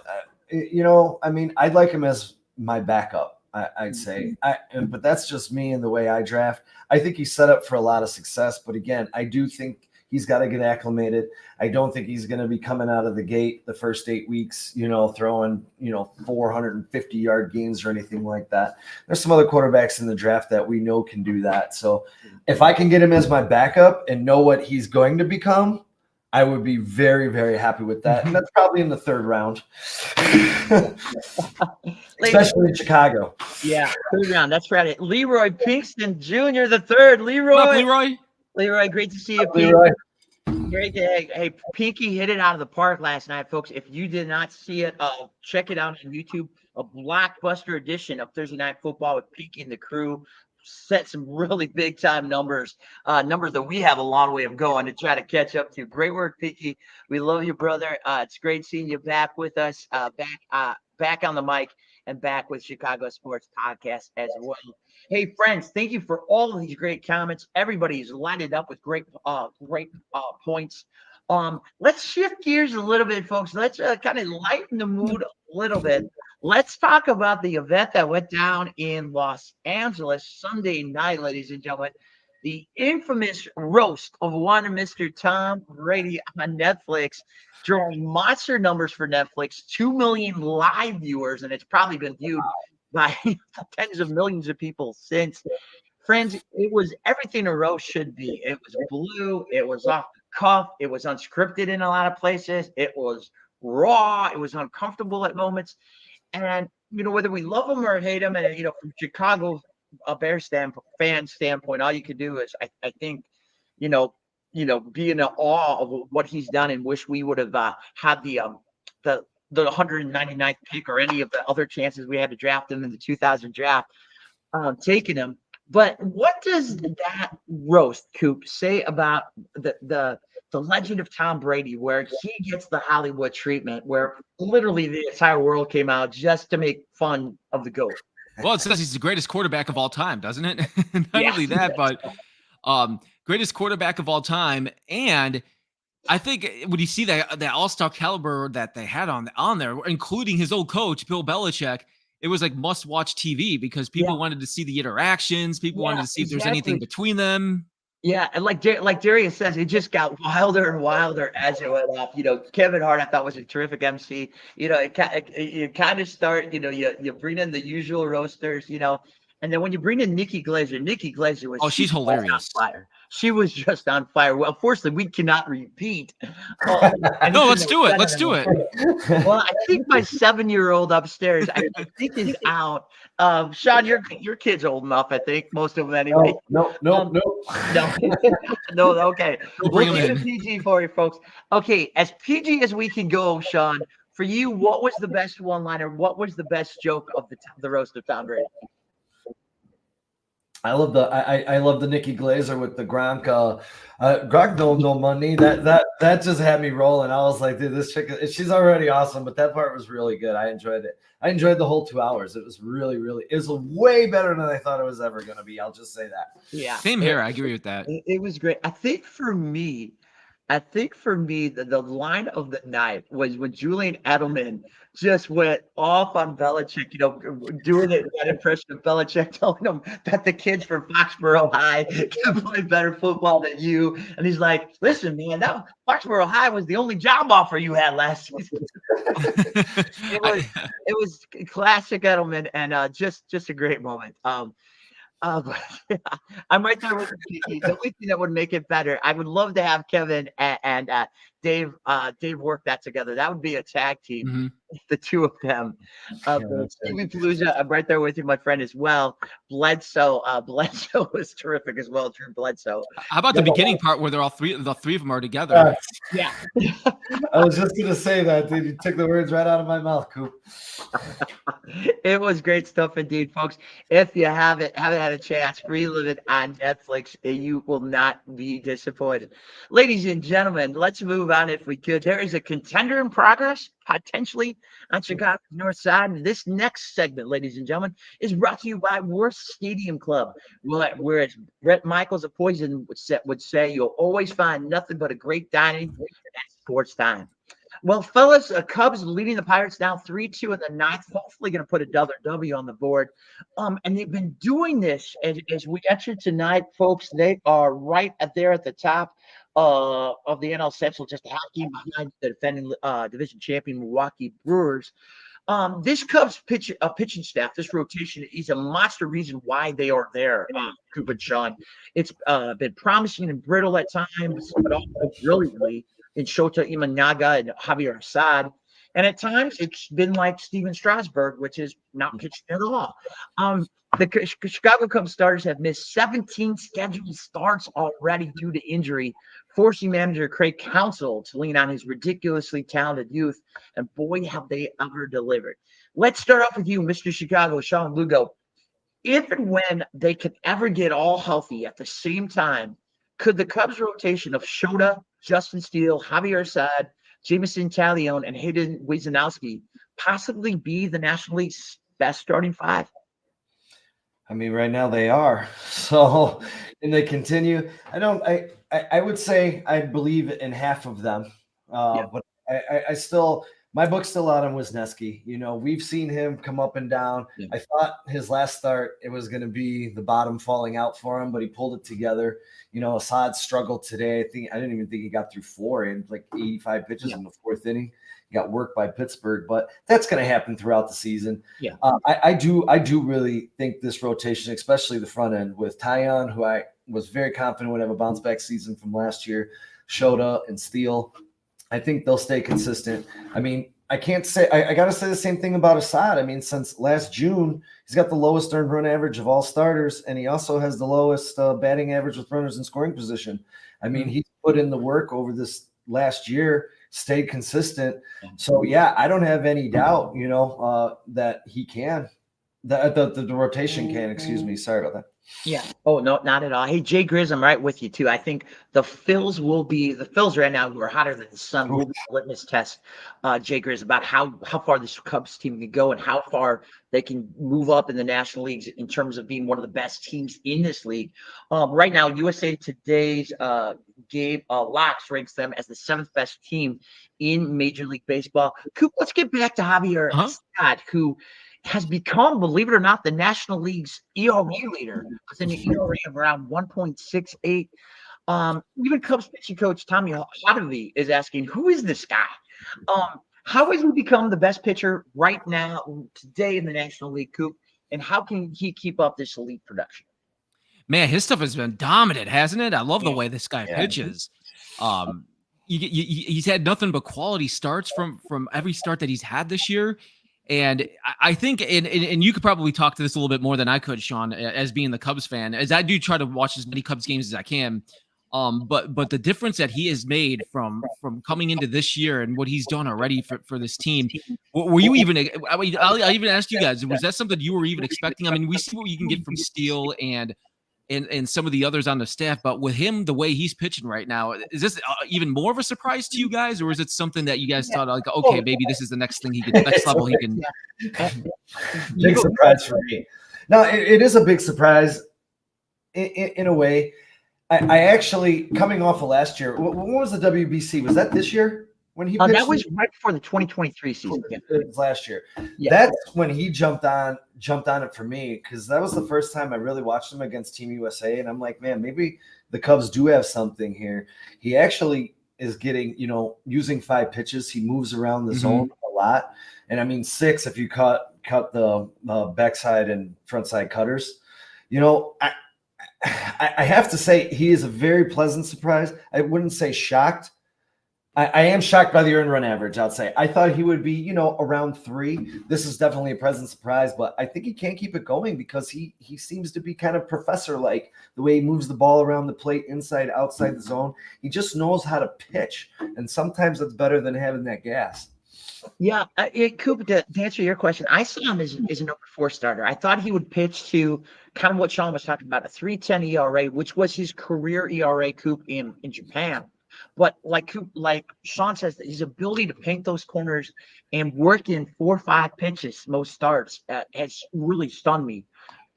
I'd like him as my backup. I'd say, but that's just me and the way I draft. I think he's set up for a lot of success, but again, I do think he's got to get acclimated. I don't think he's going to be coming out of the gate the first 8 weeks, throwing, 450-yard games or anything like that. There's some other quarterbacks in the draft that we know can do that. So if I can get him as my backup and know what he's going to become, I would be very, very happy with that. And that's probably in the 3rd round, especially in Chicago. Yeah, 3rd round. That's right. Leroy Pinkston Jr. the 3rd. Leroy. What up, Leroy? Leroy, great to see you, Leroy. Great. Hey, Pinky hit it out of the park last night, folks. If you did not see it, check it out on YouTube. a blockbuster edition of Thursday Night Football with Peaky and the crew. Set some really big time numbers, numbers that we have a long way of going to try to catch up to. Great work, Peaky. We love you, brother. It's great seeing you back with us, back on the mic and back with Chicago Sports Podcast as well. Hey, friends, thank you for all of these great comments. Everybody's lighted up with great points. Let's shift gears a little bit, folks. Let's kind of lighten the mood a little bit. Let's talk about the event that went down in Los Angeles Sunday night, ladies and gentlemen. The infamous roast of one Mr. Tom Brady on Netflix, drawing monster numbers for Netflix, 2 million live viewers, and it's probably been viewed by tens of millions of people since. Friends, it was everything a roast should be. It was blue, it was off the cuff, it was unscripted in a lot of places, it was raw, it was uncomfortable at moments. And whether we love them or hate them, and from Chicago a Bears fan standpoint, all you could do is I think, you know, be in awe of what he's done, and wish we would have had the 199th pick or any of the other chances we had to draft him in the 2000 draft, taking him. But what does that roast, Coop, say about the legend of Tom Brady, where he gets the Hollywood treatment, where literally the entire world came out just to make fun of the GOAT? Well, it says he's the greatest quarterback of all time, doesn't it? Not Yeah. only that, but greatest quarterback of all time. And I think when you see that all-star caliber that they had on there, including his old coach, Bill Belichick, it was like must-watch TV because people wanted to see the interactions. People wanted to see if there's anything between them. Yeah, and like Darius says, it just got wilder and wilder as it went up. Kevin Hart, I thought, was a terrific MC. You kind of start, you bring in the usual roasters, and then when you bring in Nikki Glazer was she's hilarious. On fire. She was just on fire. Well, unfortunately, we cannot repeat. No, let's do it. Let's do it. Well, I think my 7-year-old upstairs, I think is out. Sean, your kid's old enough, I think, most of them anyway. No. No, okay. We'll keep it PG for you, folks. Okay, as PG as we can go, Sean, for you, what was the best one-liner? What was the best joke of the roast of Tom Brady? I love the Nikki Glazer with the Gronk. Gronk no money. That just had me rolling. I was like, dude, this chick, she's already awesome, but that part was really good. I enjoyed it. I enjoyed the whole 2 hours. It was really, it was way better than I thought it was ever going to be. I'll just say that. Yeah, same here. I agree with that. It was great. I think for me, the line of the night was when Julian Edelman just went off on Belichick, doing that impression of Belichick, telling him that the kids from Foxborough High can play better football than you. And he's like, listen, man, that Foxborough High was the only job offer you had last season. it was classic Edelman, and just a great moment. I'm right there with you. The only thing that would make it better, I would love to have Kevin and Dave work that together. That would be a tag team, Mm-hmm. the two of them. Stevie Palooza, I'm right there with you, my friend, as well. Bledsoe was terrific as well. Drew Bledsoe. How about the beginning part where the three of them are together? Yeah. I was just gonna say that, dude. You took the words right out of my mouth, Coop. It was great stuff indeed, folks. If you haven't had a chance, relive it on Netflix. You will not be disappointed. Ladies and gentlemen, let's move on if we could. There is a contender in progress, potentially, on Chicago's North Side. And this next segment, ladies and gentlemen, is brought to you by Worst Stadium Club, whereas Brett Michaels of Poison would say, you'll always find nothing but a great dining at sports time. Well, fellas, Cubs leading the Pirates now 3-2 in the ninth. Hopefully going to put another W on the board. And they've been doing this as we enter tonight, folks. They are right there at the top of the NL Central, just a half game behind the defending division champion Milwaukee Brewers. This Cubs pitching staff, this rotation, is a monster reason why they are there, Coop and Sean. It's been promising and brittle at times, but also brilliantly in Shota Imanaga and Javier Assad. And at times, it's been like Steven Strasburg, which is not pitching at all. The Chicago Cubs starters have missed 17 scheduled starts already due to injury, forcing manager Craig Counsell to lean on his ridiculously talented youth. And boy, have they ever delivered. Let's start off with you, Mr. Chicago, Sean Lugo. If and when they can ever get all healthy at the same time, could the Cubs rotation of Shota, Justin Steele, Javier Assad, Jameson Taillon, and Hayden Wizanowski possibly be the National League's best starting five? I mean, right now they are. So, and they continue. I would say I believe in half of them. Yeah, But I still, my book's still out on Wisniewski. You know, we've seen him come up and down. yeah, I thought his last start, it was going to be the bottom falling out for him, but he pulled it together. You know, Assad struggled today. I didn't even think he got through four. He had like 85 pitches in the fourth inning. He got worked by Pittsburgh, but that's going to happen throughout the season. yeah. I do really think this rotation, especially the front end with Taillon, who I was very confident would have a bounce back season from last year, Shota and Steele. I think they'll stay consistent. I mean, I can't say I got to say the same thing about Assad. I mean, since last June, he's got the lowest earned run average of all starters, and he also has the lowest batting average with runners in scoring position. I mean, he's put in the work over this last year, stayed consistent. So yeah, I don't have any doubt, you know, that he can, the rotation can. Excuse me, sorry about that. Yeah. Oh, no, not at all. Hey, Jay Grizz, I'm right with you too. I think the Phils right now, who are hotter than the sun, will be a litmus test, Jay Grizz, about how far this Cubs team can go and how far they can move up in the National Leagues in terms of being one of the best teams in this league. Right now, USA Today's Gabe Locks ranks them as the 7th best team in Major League Baseball. Coop, let's get back to Javier Assad, who has become, believe it or not, the National League's ERA leader with an ERA of around 1.68. Even Cubs pitching coach Tommy Hotovy is asking, who is this guy? How has he become the best pitcher right now, today in the National League, Coop? And how can he keep up this elite production? Man, his stuff has been dominant, hasn't it? I love the way this guy pitches. He's had nothing but quality starts from every start that he's had this year. And I think, and you could probably talk to this a little bit more than I could, Sean, as being the Cubs fan, as I do try to watch as many Cubs games as I can. But the difference that he has made from coming into this year and what he's done already for this team, were you even? I mean, I'll even ask you guys, was that something you were even expecting? I mean, we see what you can get from Steele and some of the others on the staff, but with him, the way he's pitching right now, is this even more of a surprise to you guys, or is it something that you guys thought like, okay, maybe this is the next thing next level he can? Big surprise for me. No, it is a big surprise in a way. I actually, coming off of last year, what was the WBC? Was that this year when he pitched? That was right before the 2023 season. It was last year. Yeah. That's when he jumped on it for me, because that was the first time I really watched him against Team USA, and I'm like, man, maybe the Cubs do have something here. He actually is getting, you know, using 5 pitches. He moves around the zone a lot, and I mean 6 if you cut the backside and front side cutters. You know, I have to say he is a very pleasant surprise. I wouldn't say shocked. I am shocked by the earned run average, I'd say. I thought he would be, you know, around 3. This is definitely a pleasant surprise, but I think he can't keep it going because he seems to be kind of professor-like, the way he moves the ball around the plate, inside, outside the zone. He just knows how to pitch, and sometimes it's better than having that gas. Yeah, Coop, to answer your question, I saw him as a number 4 starter. I thought he would pitch to kind of what Sean was talking about, a 3.10 ERA, which was his career ERA, Coop, in Japan. But like Sean says, his ability to paint those corners and work in 4 or 5 pitches most starts has really stunned me.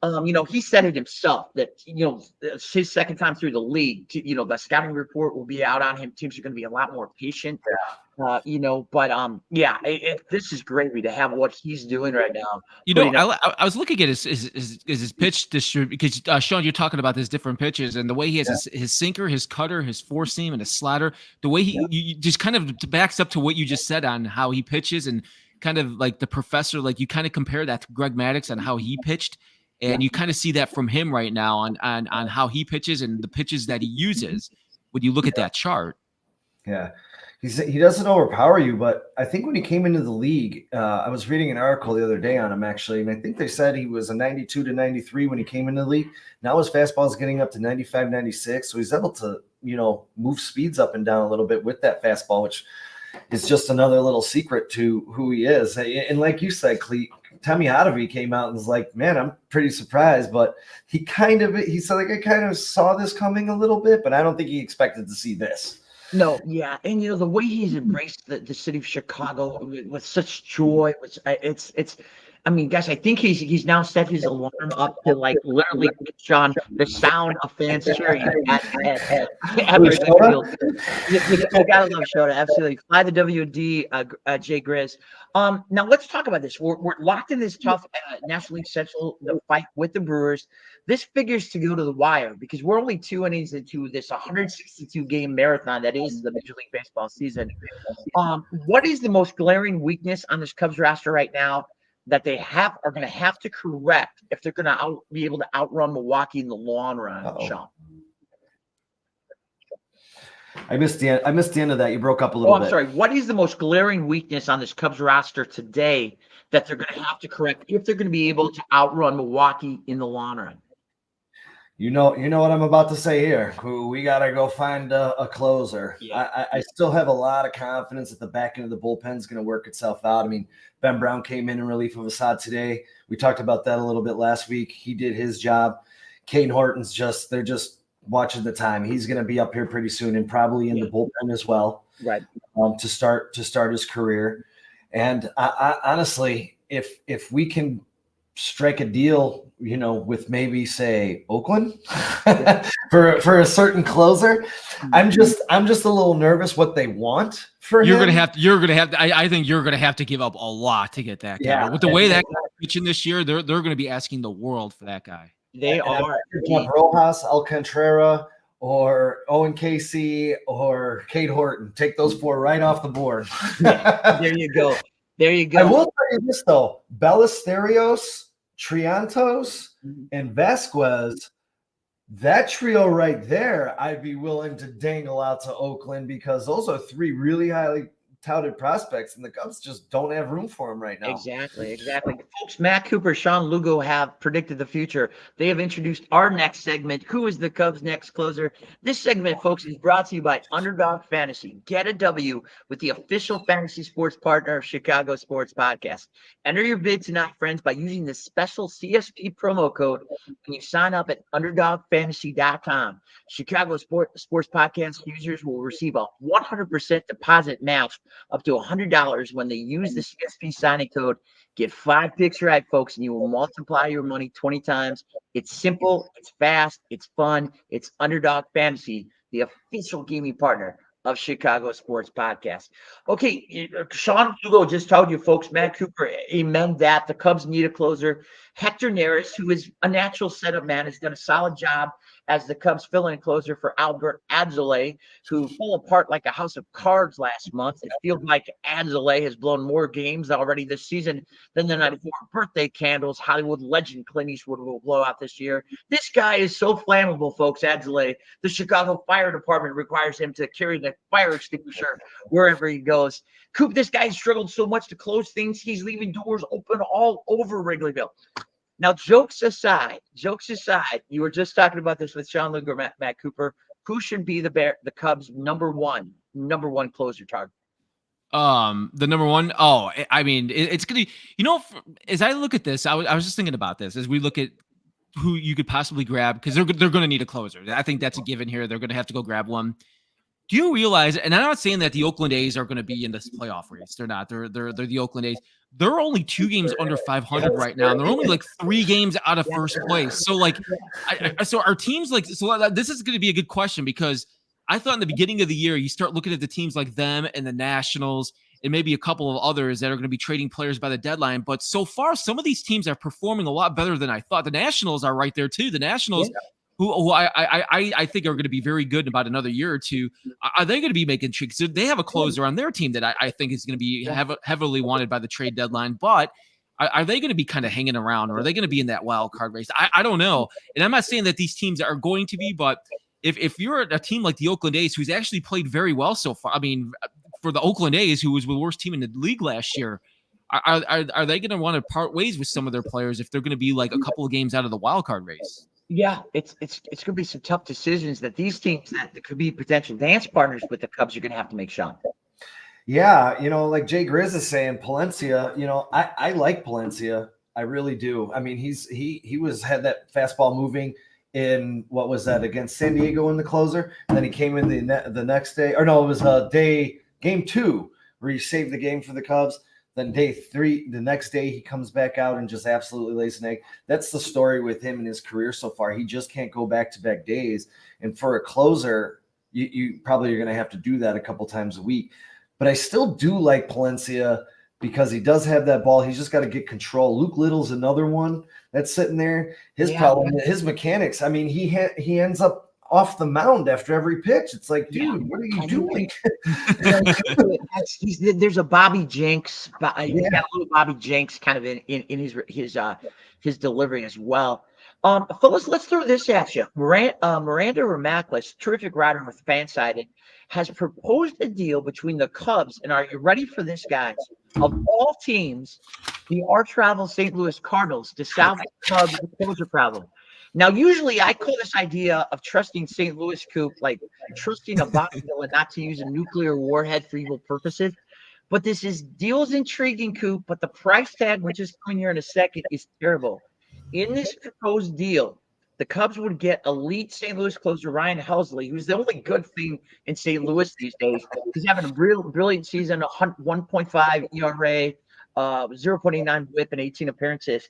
You know, he said it himself that, you know, it's his second time through the league. You know, the scouting report will be out on him. Teams are going to be a lot more patient. You know, but this is great to have what he's doing right now. You know, I was looking at his pitch distribution because Sean, you're talking about his different pitches and the way he has his sinker, his cutter, his four seam, and his slider. The way you just kind of backs up to what you just said on how he pitches and kind of like the professor, like you kind of compare that to Greg Maddux and how he pitched. And you kind of see that from him right now on how he pitches and the pitches that he uses when you look at that chart. Yeah. He doesn't overpower you, but I think when he came into the league, I was reading an article the other day on him, actually, and I think they said he was a 92 to 93 when he came into the league. Now his fastball is getting up to 95, 96, so he's able to, you know, move speeds up and down a little bit with that fastball, which is just another little secret to who he is. And like you said, Cleet, Tommy Hotovy came out and was like, man, I'm pretty surprised, but he said, like, I kind of saw this coming a little bit, but I don't think he expected to see this. No, yeah, and the way he's embraced the city of Chicago with such joy, it's. I mean, guys, I think he's now set his alarm up to like literally, Sean, the sound of fans cheering at Wrigley Field. I gotta love Shota, absolutely. Fly the WD, Jay Grizz. Now let's talk about this. We're locked in this tough National League Central the fight with the Brewers. This figures to go to the wire because we're only 2 innings into this 162 game marathon that is the Major League Baseball season. What is the most glaring weakness on this Cubs roster right now that they are going to have to correct if they're going to be able to outrun Milwaukee in the long run, Sean? I missed the end of that. You broke up a little bit. I'm sorry. What is the most glaring weakness on this Cubs roster today that they're going to have to correct if they're going to be able to outrun Milwaukee in the long run? You know what I'm about to say here. We got to go find a closer. Yeah. I still have a lot of confidence that the back end of the bullpen is going to work itself out. I mean, Ben Brown came in relief of Assad today. We talked about that a little bit last week. He did his job. Kane Horton's they're just watching the time. He's going to be up here pretty soon and probably in the bullpen as well. Right. To start his career. And I honestly, if we can strike a deal, with maybe say Oakland for a certain closer, I'm just a little nervous what they want for him. You're gonna have to. I think you're gonna have to give up a lot to get that guy. Yeah, with the way that guy's pitching this year, they're gonna be asking the world for that guy. They are. Rojas, Alcantara, or Owen Casey, or Kate Horton. Take those 4 right off the board. There you go. I will tell you this though: Ballesteros, Triantos, and Vasquez, that trio right there, I'd be willing to dangle out to Oakland because those are 3 really highly touted prospects, and the Cubs just don't have room for them right now. Exactly. Folks, Matt Cooper, Sean Lugo have predicted the future. They have introduced our next segment, Who is the Cubs' Next Closer? This segment, folks, is brought to you by Underdog Fantasy. Get a W with the official fantasy sports partner of Chicago Sports Podcast. Enter your bid tonight, friends, by using the special CSP promo code when you sign up at UnderdogFantasy.com. Chicago Sports Podcast users will receive a 100% deposit match up to $100 when they use the CSP signing code. Get 5 picks right, folks, and you will multiply your money 20 times. It's simple, it's fast, it's fun. It's Underdog Fantasy, the official gaming partner of Chicago Sports Podcast. Okay, Sean Lugo just told you, folks, Matt Cooper, amen that. The Cubs need a closer. Hector Neris, who is a natural setup man, has done a solid job as the Cubs fill-in closer for Albert Adzale, who fell apart like a house of cards last month. It feels like Adzale has blown more games already this season than the night before birthday candles Hollywood legend Clint Eastwood will blow out this year. This guy is so flammable, folks, Adzale. The Chicago Fire Department requires him to carry the fire extinguisher wherever he goes. Coop, this guy struggled so much to close things, he's leaving doors open all over Wrigleyville. Now, jokes aside, you were just talking about this with Sean Lugo, Matt Cooper. Who should be the Cubs' number one closer target? The number one. Oh, I mean, it's gonna. As I look at this, I was just thinking about this as we look at who you could possibly grab because they're going to need a closer. I think that's a given here. They're going to have to go grab one. Do you realize? And I'm not saying that the Oakland A's are going to be in this playoff race. They're not. They're the Oakland A's. They're only 2 games under 500 right now. And they're only like 3 games out of first place. So so our teams this is going to be a good question because I thought in the beginning of the year, you start looking at the teams like them and the Nationals and maybe a couple of others that are going to be trading players by the deadline. But so far, some of these teams are performing a lot better than I thought. The Nationals are right there too. The Nationals, who I think are going to be very good in about another year or two. Are they going to be making tricks? They have a closer on their team that I think is going to be heavily wanted by the trade deadline. But are they going to be kind of hanging around, or are they going to be in that wild card race? I don't know. And I'm not saying that these teams are going to be, but if you're a team like the Oakland A's, who's actually played very well so far, I mean, for the Oakland A's, who was the worst team in the league last year, are they going to want to part ways with some of their players if they're going to be like a couple of games out of the wild card race? Yeah, it's going to be some tough decisions that these teams that could be potential dance partners with the Cubs are going to have to make, Sean. Yeah, like Jay Grizz is saying, Palencia, I like Palencia. I really do. I mean, he had that fastball moving in, what was that, against San Diego in the closer, and then he came in the next day, or no, it was game 2 where he saved the game for the Cubs. Then day 3, the next day, he comes back out and just absolutely lays an egg. That's the story with him in his career so far. He just can't go back-to-back days, and for a closer, you probably are going to have to do that a couple times a week. But I still do like Palencia because he does have that ball. He's just got to get control. Luke Little's another one that's sitting there. His problem, his mechanics. I mean, he ends up off the mound after every pitch. It's like, dude, what are you doing? There's a Bobby Jenks. He's got a little Bobby Jenks kind of in his delivery as well. Fellas, let's throw this at you. Miranda Ramaklis, terrific writer with Fansided, has proposed a deal between the Cubs, and are you ready for this, guys? Of all teams, the arch rival St. Louis Cardinals to solve the Cubs' closer problem. Now, usually I call this idea of trusting St. Louis, Coop, like trusting a bomb villain not to use a nuclear warhead for evil purposes. But deal is intriguing, Coop, but the price tag, which is coming here in a second, is terrible. In this proposed deal, the Cubs would get elite St. Louis closer Ryan Helsley, who's the only good thing in St. Louis these days. He's having a real brilliant season, 1.5 ERA, 0.89 WHIP, and 18 appearances.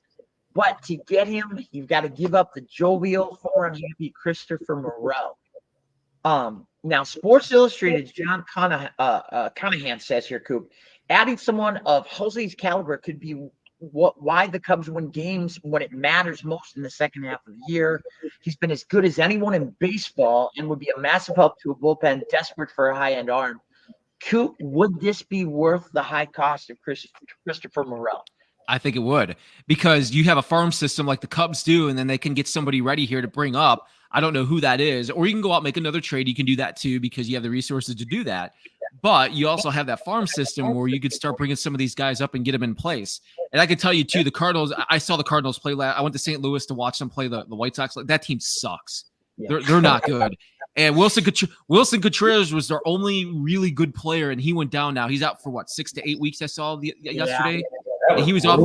But to get him, you've got to give up the jovial, former-happy Christopher Morel. Now, Sports Illustrated's John Conahan says here, Coop, adding someone of Helsley's caliber could be why the Cubs win games when it matters most in the second half of the year. He's been as good as anyone in baseball and would be a massive help to a bullpen desperate for a high-end arm. Coop, would this be worth the high cost of Christopher Morel? I think it would, because you have a farm system like the Cubs do, and then they can get somebody ready here to bring up. I don't know who that is, or you can go out and make another trade. You can do that too because you have the resources to do that. But you also have that farm system where you could start bringing some of these guys up and get them in place. And I can tell you too, the Cardinals. I saw the Cardinals play. I went to St. Louis to watch them play the White Sox. That team sucks. Yeah. They're not good. And Wilson Contreras was their only really good player, and he went down now. He's out for what, 6 to 8 weeks? I saw yesterday. And he was off.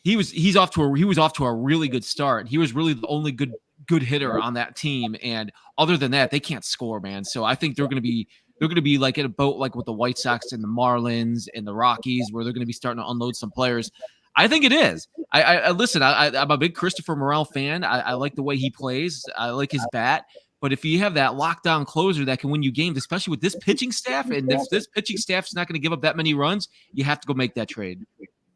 He was off to a really good start. He was really the only good hitter on that team. And other than that, they can't score, man. So I think they're going to be like in a boat like with the White Sox and the Marlins and the Rockies, where they're going to be starting to unload some players. I think it is. I listen. I'm a big Christopher Morel fan. I like the way he plays. I like his bat. But if you have that lockdown closer that can win you games, especially with this pitching staff, and if this pitching staff's not going to give up that many runs, you have to go make that trade.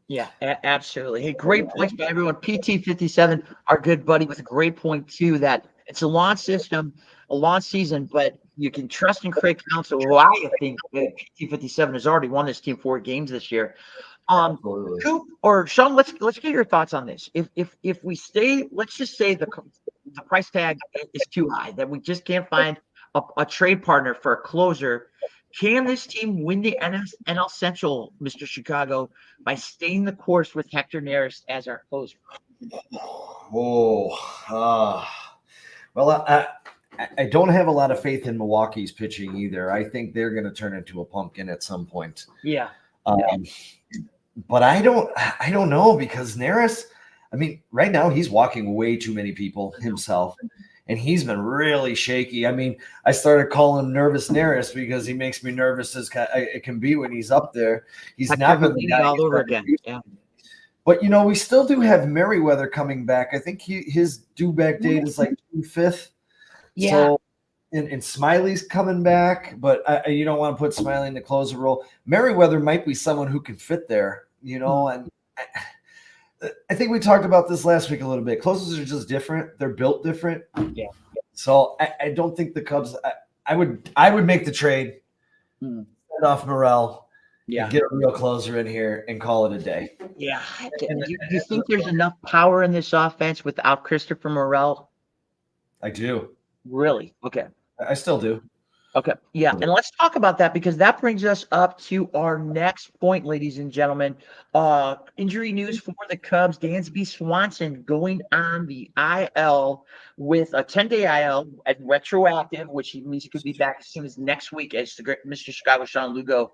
Yeah, absolutely. Hey, great points by everyone. PT57, our good buddy, with a great point too, that it's a launch system, a launch season, but you can trust in Craig Counsell, who I think PT57 has already won this team 4 games this year. Coop or Sean, let's get your thoughts on this. If we stay, let's just say the price tag is too high, that we just can't find a trade partner for a closer. Can this team win the NL Central, Mr. Chicago, by staying the course with Hector Neris as our closer? Well, I don't have a lot of faith in Milwaukee's pitching either. I think they're going to turn into a pumpkin at some point. Yeah. But I don't know, because Neris, I mean, right now he's walking way too many people himself. And he's been really shaky. I mean, I started calling him Nervous Neris because he makes me nervous as it can be when he's up there. He's not been the guy all over again. Yeah. But, we still do have Merriweather coming back. I think his due back date is like June 5th. Yeah. So, and Smiley's coming back, but you don't want to put Smiley in the closer role. Merriweather might be someone who can fit there, and I think we talked about this last week a little bit. Closers are just different. They're built different. Yeah. So I don't think the Cubs. I would make the trade, send off Morel, get a real closer in here, and call it a day. Yeah. Do you think there's enough power in this offense without Christopher Morel? I do. Really? Okay. I still do. Okay. Yeah. And let's talk about that because that brings us up to our next point, ladies and gentlemen. Injury news for the Cubs. Dansby Swanson going on the IL with a 10-day IL at retroactive, which means he could be back as soon as next week, as the great Mr. Chicago Sean Lugo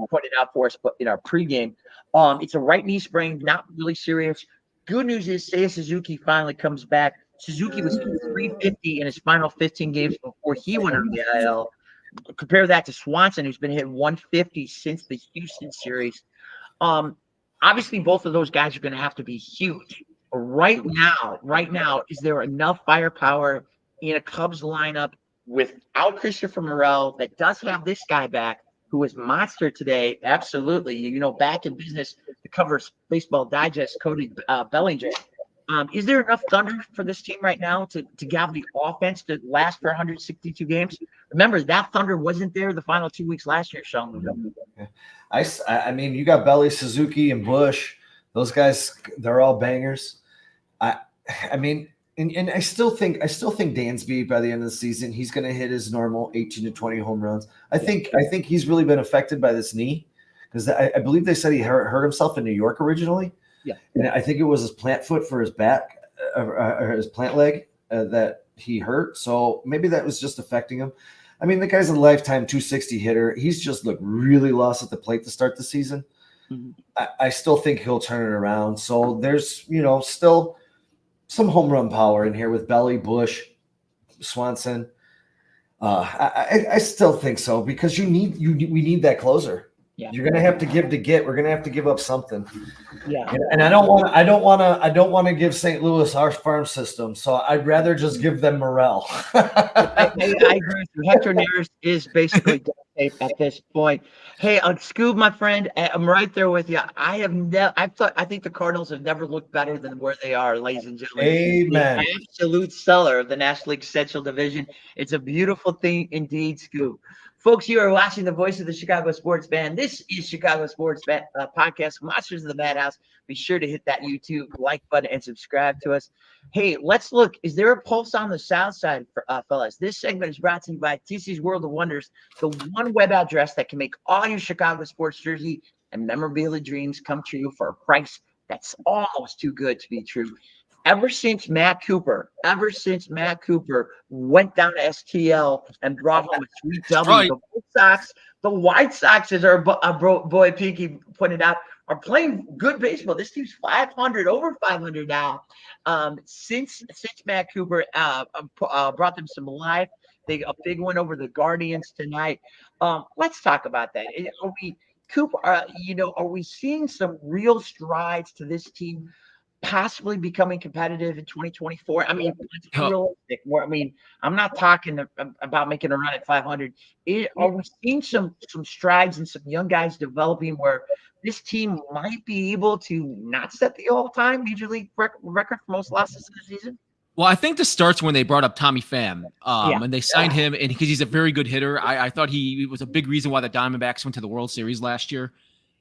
pointed out for us in our pregame. It's a right knee sprain, not really serious. Good news is Seiya Suzuki finally comes back. Suzuki was hitting 350 in his final 15 games before he went on the IL. Compare that to Swanson, who's been hitting 150 since the Houston series. Um, Obviously, both of those guys are going to have to be huge. Right now, is there enough firepower in a Cubs lineup without Christopher Morel that does have this guy back, who was monster today? Absolutely. Back in business to cover Baseball Digest, Cody Bellinger. Is there enough thunder for this team right now to have the offense to last for 162 games? Remember, that thunder wasn't there the final 2 weeks last year, Sean. I mean, you got Belly, Suzuki, and Bush. Those guys, they're all bangers. I mean, and I still think Dansby by the end of the season, he's going to hit his normal 18 to 20 home runs. I think he's really been affected by this knee because I believe they said he hurt himself in New York originally. Yeah, and I think it was his plant foot for his back or his plant leg that he hurt. So maybe that was just affecting him. I mean, the guy's a lifetime 260 hitter. He's just looked really lost at the plate to start the season. Mm-hmm. I still think he'll turn it around. So there's, still some home run power in here with Belly, Bush, Swanson. I still think so because we need that closer. Yeah. You're gonna have to give to get. We're gonna have to give up something. Yeah. And I don't want to give St. Louis our farm system. So I'd rather just give them Morel. I agree with you. Hector Neris is basically duct tape at this point. Hey, Scoob, my friend, I'm right there with you. I think the Cardinals have never looked better than where they are, ladies and gentlemen. Amen. The absolute seller of the National League Central Division. It's a beautiful thing indeed, Scoob. Folks, you are watching the voice of the Chicago Sports Band. This is Chicago Sports Band Podcast, Monsters of the Madhouse. Be sure to hit that YouTube like button and subscribe to us. Hey, let's look. Is there a pulse on the south side, fellas? This segment is brought to you by TC's World of Wonders, the one web address that can make all your Chicago sports jersey and memorabilia dreams come true for a price that's almost too good to be true. Ever since Matt Cooper went down to STL and brought home a sweet W, right. the White Sox, as our boy Pinky pointed out, are playing good baseball. This team's 500, over 500 now. Since Matt Cooper brought them some life, a big win over the Guardians tonight. Let's talk about that. Are we seeing some real strides to this team possibly becoming competitive in 2024? I mean, let's be realistic. I'm not talking about making a run at 500. Are we seeing some strides and some young guys developing where this team might be able to not set the all-time major league record for most losses in the season? Well, I think this starts when they brought up Tommy Pham, and they signed him, and because he's a very good hitter. I thought he was a big reason why the Diamondbacks went to the World Series last year.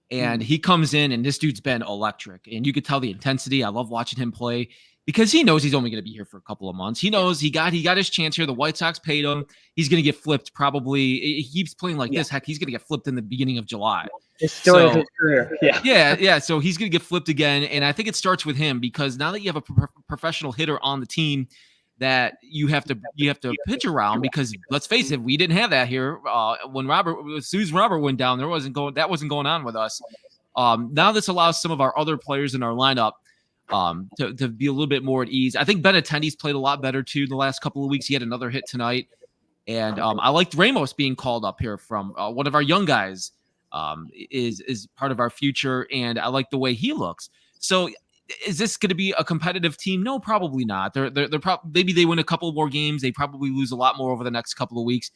And he comes in, and this dude's been electric. And you could tell the intensity. I love watching him play because he knows he's only going to be here for a couple of months. He knows he got his chance here. The White Sox paid him. He's going to get flipped probably. He keeps playing like this. Heck, he's going to get flipped in the beginning of July. His story of his career. Yeah. So he's going to get flipped again. And I think it starts with him because now that you have a professional hitter on the team that you have to pitch around, because let's face it, we didn't have that here when Susan Robert went down. That wasn't going on with us. Now this allows some of our other players in our lineup to be a little bit more at ease. I think Benintendi's played a lot better too the last couple of weeks. He had another hit tonight, and I liked Ramos being called up here from one of our young guys. Is part of our future, and I like the way he looks. So is this going to be a competitive team? No, probably not. They're maybe they win a couple more games. They probably lose a lot more over the next couple of weeks.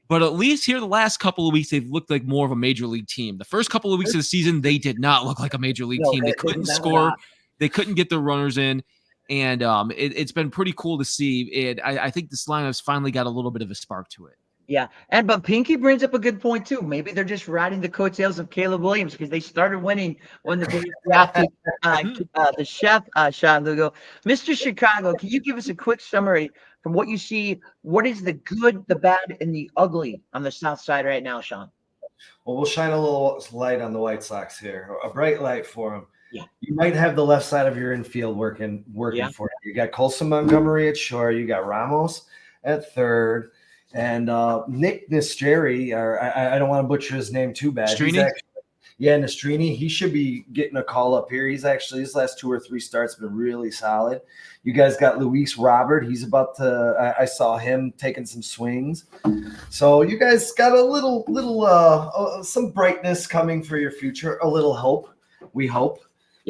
But at least here the last couple of weeks, they've looked like more of a major league team. The first couple of weeks of the season, they did not look like a major league team. They couldn't score. They couldn't get their runners in. And it's been pretty cool to see. I think this lineup's finally got a little bit of a spark to it. Yeah, but Pinky brings up a good point too. Maybe they're just riding the coattails of Caleb Williams because they started winning when the Bears drafted the chef Sean Lugo. Mr. Chicago, can you give us a quick summary from what you see? What is the good, the bad, and the ugly on the South Side right now, Sean? Well, we'll shine a little light on the White Sox here, a bright light for them. Yeah. You might have the left side of your infield working Yeah. for you. You got Colson Montgomery at short, you got Ramos at third, and Nick Nisteri, or I don't want to butcher his name too bad. Nastrini? He's actually, yeah, Nastrini. He should be getting a call up here. He's actually his last 2 or 3 starts been really solid. You guys got Luis Robert. He's about to. I saw him taking some swings. So you guys got a little some brightness coming for your future. A little hope. We hope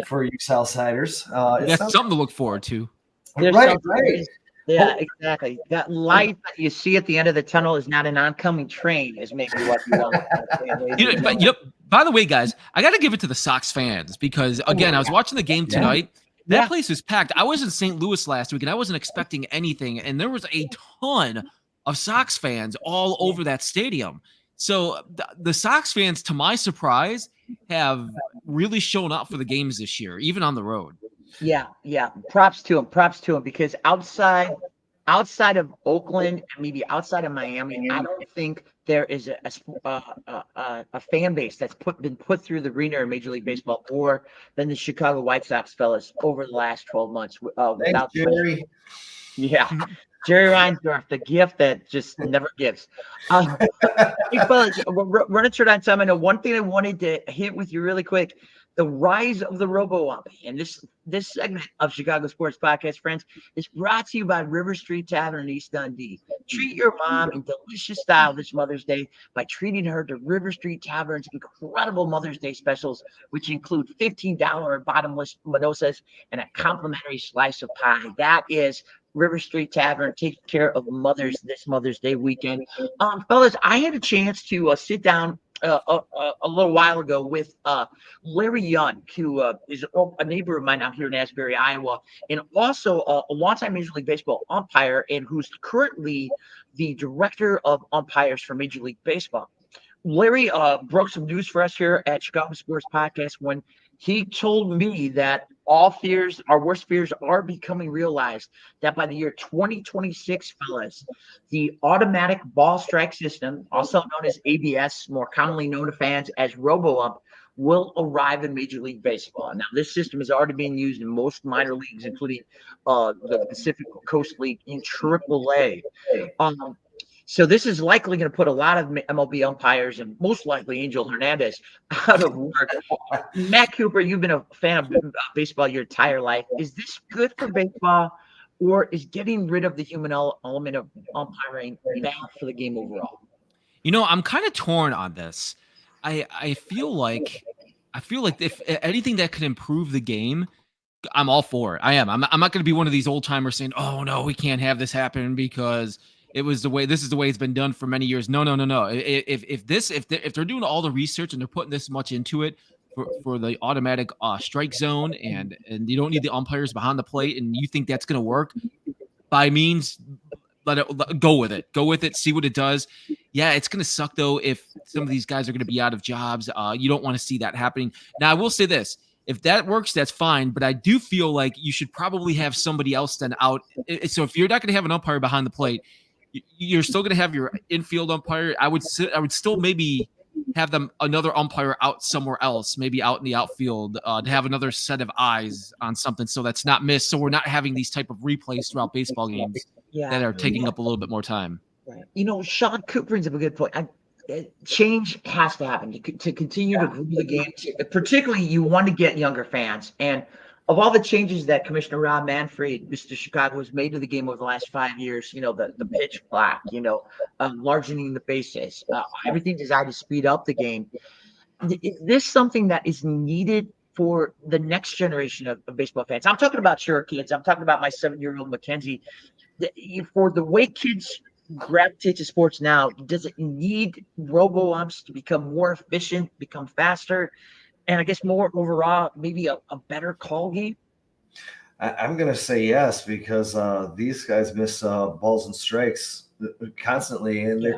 for you Southsiders. That's something to look forward to. Right. Yeah, exactly. That light that you see at the end of the tunnel is not an oncoming train, is maybe what you want. By the way, guys, I got to give it to the Sox fans because, again, I was watching the game tonight. That place was packed. I was in St. Louis last week, and I wasn't expecting anything, and there was a ton of Sox fans all over that stadium. So the Sox fans, to my surprise, have really shown up for the games this year, even on the road. Yeah. Props to him because outside of Oakland and maybe outside of Miami, I don't think there is a fan base that's been put through the ringer in Major League Baseball more than the Chicago White Sox fellas over the last 12 months. Thanks, Jerry. Yeah. Jerry Reinsdorf, the gift that just never gives. Hey, fellas, we're running short on time. I know one thing I wanted to hit with you really quick. The rise of the robo-ump, and this segment of Chicago Sports Podcast, friends, is brought to you by River Street Tavern in East Dundee. Treat your mom in delicious style this Mother's Day by treating her to River Street Tavern's incredible Mother's Day specials, which include $15 bottomless mimosas and a complimentary slice of pie. That is River Street Tavern taking care of mothers this Mother's Day weekend. Fellas, I had a chance to sit down a little while ago with Larry Young, who is a neighbor of mine out here in Asbury, Iowa, and also a longtime Major League Baseball umpire, and who's currently the director of umpires for Major League Baseball. Larry broke some news for us here at Chicago Sports Podcast when he told me that our worst fears are becoming realized, that by the year 2026, fellas, the automatic ball strike system, also known as ABS, more commonly known to fans as robo-ump, will arrive in Major League Baseball. Now, this system is already being used in most minor leagues, including the Pacific Coast League in AAA. So this is likely going to put a lot of MLB umpires and most likely Angel Hernandez out of work. Matt Cooper, you've been a fan of baseball your entire life. Is this good for baseball, or is getting rid of the human element of umpiring bad for the game overall? I'm kind of torn on this. I feel like if anything that could improve the game, I'm all for it. I am. I'm not going to be one of these old timers saying, "Oh no, we can't have this happen because this is the way it's been done for many years." No. If they're doing all the research and they're putting this much into it for the automatic strike zone, and you don't need the umpires behind the plate, and you think that's going to work, by means, go with it, see what it does. Yeah, it's going to suck though if some of these guys are going to be out of jobs. You don't want to see that happening. Now, I will say this. If that works, that's fine. But I do feel like you should probably have somebody else then out. So if you're not going to have an umpire behind the plate, you're still going to have your infield umpire. I would still maybe have them another umpire out somewhere else, maybe out in the outfield, to have another set of eyes on something so that's not missed. So we're not having these type of replays throughout baseball games that are taking up a little bit more time. Right. Sean Coop brings up a good point. Change has to happen to continue to grow the game. Particularly, you want to get younger fans. And of all the changes that Commissioner Rob Manfred, Mr. Chicago, has made to the game over the last 5 years, the pitch clock, largening the bases, everything designed to speed up the game. Is this something that is needed for the next generation of baseball fans? I'm talking about your kids. I'm talking about my 7-year-old Mackenzie. For the way kids gravitate to sports now, does it need robo-umps to become more efficient, become faster, and I guess more overall, maybe a better call game? I'm going to say yes because these guys miss balls and strikes constantly, and they're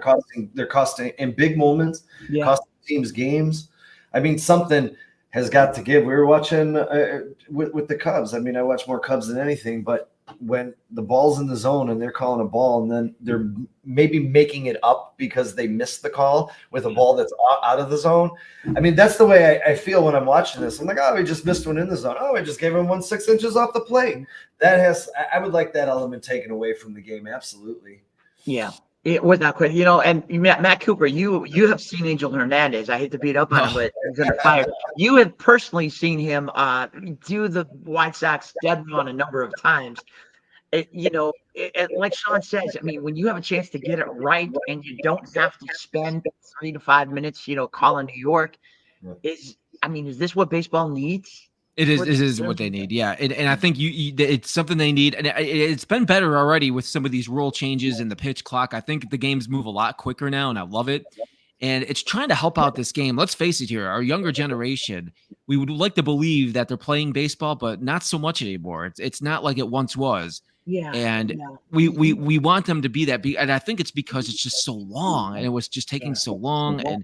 costing in big moments, Yeah. costing teams games. I mean, something has got to give. We were watching with the Cubs. I mean, I watch more Cubs than anything, but when the ball's in the zone and they're calling a ball, and then they're maybe making it up because they missed the call with a ball that's out of the zone. I mean, that's the way I feel when I'm watching this. I'm like, oh, we just missed one in the zone. Oh, we just gave him 1 6 inches off the plate. I would like that element taken away from the game. Absolutely. Yeah. Without question, and Matt Cooper, you have seen Angel Hernandez. I hate to beat up on him, but he's under fire. You have personally seen him do the White Sox dead run a number of times. Like Sean says, I mean, when you have a chance to get it right and you don't have to spend 3 to 5 minutes, calling New York, is this what baseball needs? It is what they need, yeah, and I think it's something they need, and it's been better already with some of these rule changes in the pitch clock. I think the games move a lot quicker now, and I love it. And it's trying to help out this game. Let's face it here, our younger generation, we would like to believe that they're playing baseball, but not so much anymore. It's not like it once was. Yeah. And we want them to be that, and I think it's because it's just so long, and it was just taking so long. And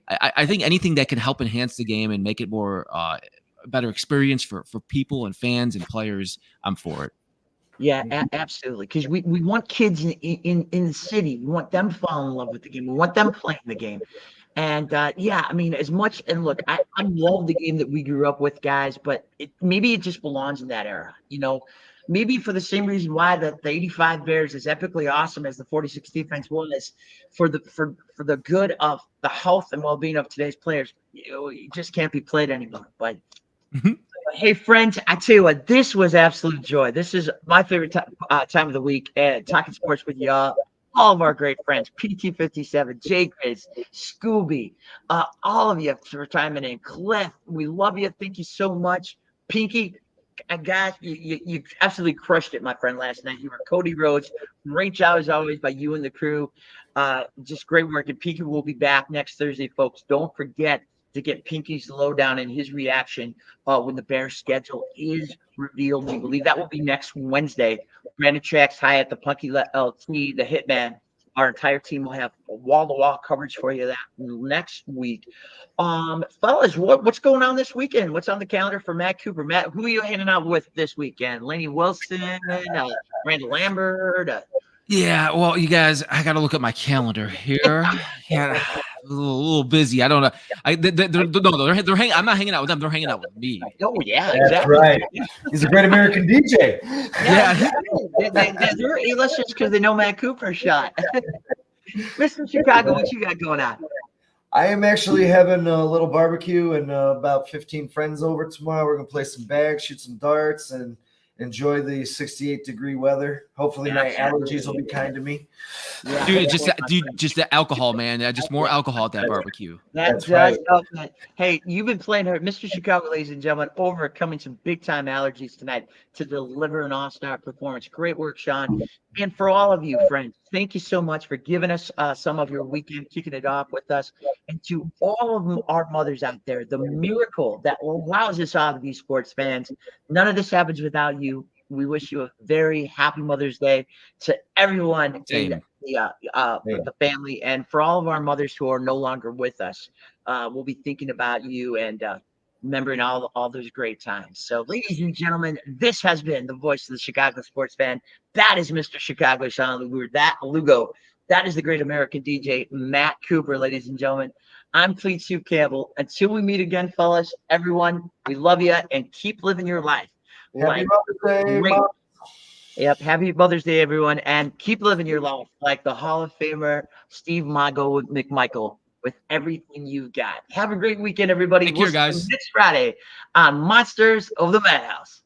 I think anything that can help enhance the game and make it more better experience for people and fans and players, I'm for it. Yeah, absolutely. Because we want kids in the city. We want them to fall in love with the game. We want them playing the game. And as much, and look, I love the game that we grew up with, guys, but maybe it just belongs in that era. Maybe for the same reason why the 85 Bears, as epically awesome as the 46 defense was, for the good of the health and well-being of today's players, it just can't be played anymore. But hey, friends, I tell you what, this was absolute joy. This is my favorite time of the week, talking sports with y'all. All of our great friends, PT57, Jay Grizz, Scooby, all of you for chiming in. Cliff, we love you. Thank you so much. Pinky, guys, you absolutely crushed it, my friend, last night. You were Cody Rhodes. Great job, as always, by you and the crew. Just great work. And Pinky will be back next Thursday, folks. Don't forget to get Pinky's lowdown and his reaction when the Bears schedule is revealed. We believe that will be next Wednesday. Brandon Trax, Hyatt, the Punky LT, the Hitman. Our entire team will have wall-to-wall coverage for you that next week. Fellas, what's going on this weekend? What's on the calendar for Matt Cooper? Matt, who are you hanging out with this weekend? Laney Wilson, Randall Lambert? Yeah, well, you guys, I got to look at my calendar here. Yeah, a little busy. I don't know. They're hanging. I'm not hanging out with them. They're hanging out with me. Oh yeah, that's exactly. right. He's a great American DJ. Yeah. They're A-listers because they know Matt Cooper shot. Mr. Chicago, what you got going on? I am actually having a little barbecue and about 15 friends over tomorrow. We're gonna play some bags, shoot some darts, and enjoy the 68-degree weather. Hopefully my allergies will be kind to me. Yeah. Just the alcohol, man. Just more alcohol at that barbecue. That's right. Hey, you've been playing her, Mr. Chicago, ladies and gentlemen, overcoming some big-time allergies tonight to deliver an all-star performance. Great work, Sean. And for all of you, friends, thank you so much for giving us some of your weekend, kicking it off with us. And to all of our mothers out there, the miracle that allows us all to be sports fans, none of this happens without you. We wish you a very happy Mother's Day to everyone in the family. And for all of our mothers who are no longer with us, we'll be thinking about you and remembering all those great times. So, ladies and gentlemen, this has been the voice of the Chicago sports fan. That is Mr. Chicago Sean Lugo. That is the great American DJ, Matt Cooper, ladies and gentlemen. I'm Cleet Sue Campbell. Until we meet again, fellas, everyone, we love you and keep living your life. Happy Mother's Day, Mom. Yep, happy Mother's Day, everyone, and keep living your life like the Hall of Famer Steve Mago McMichael with everything you've got. Have a great weekend, everybody. Take care, guys. See you next Friday on Monsters of the Madhouse.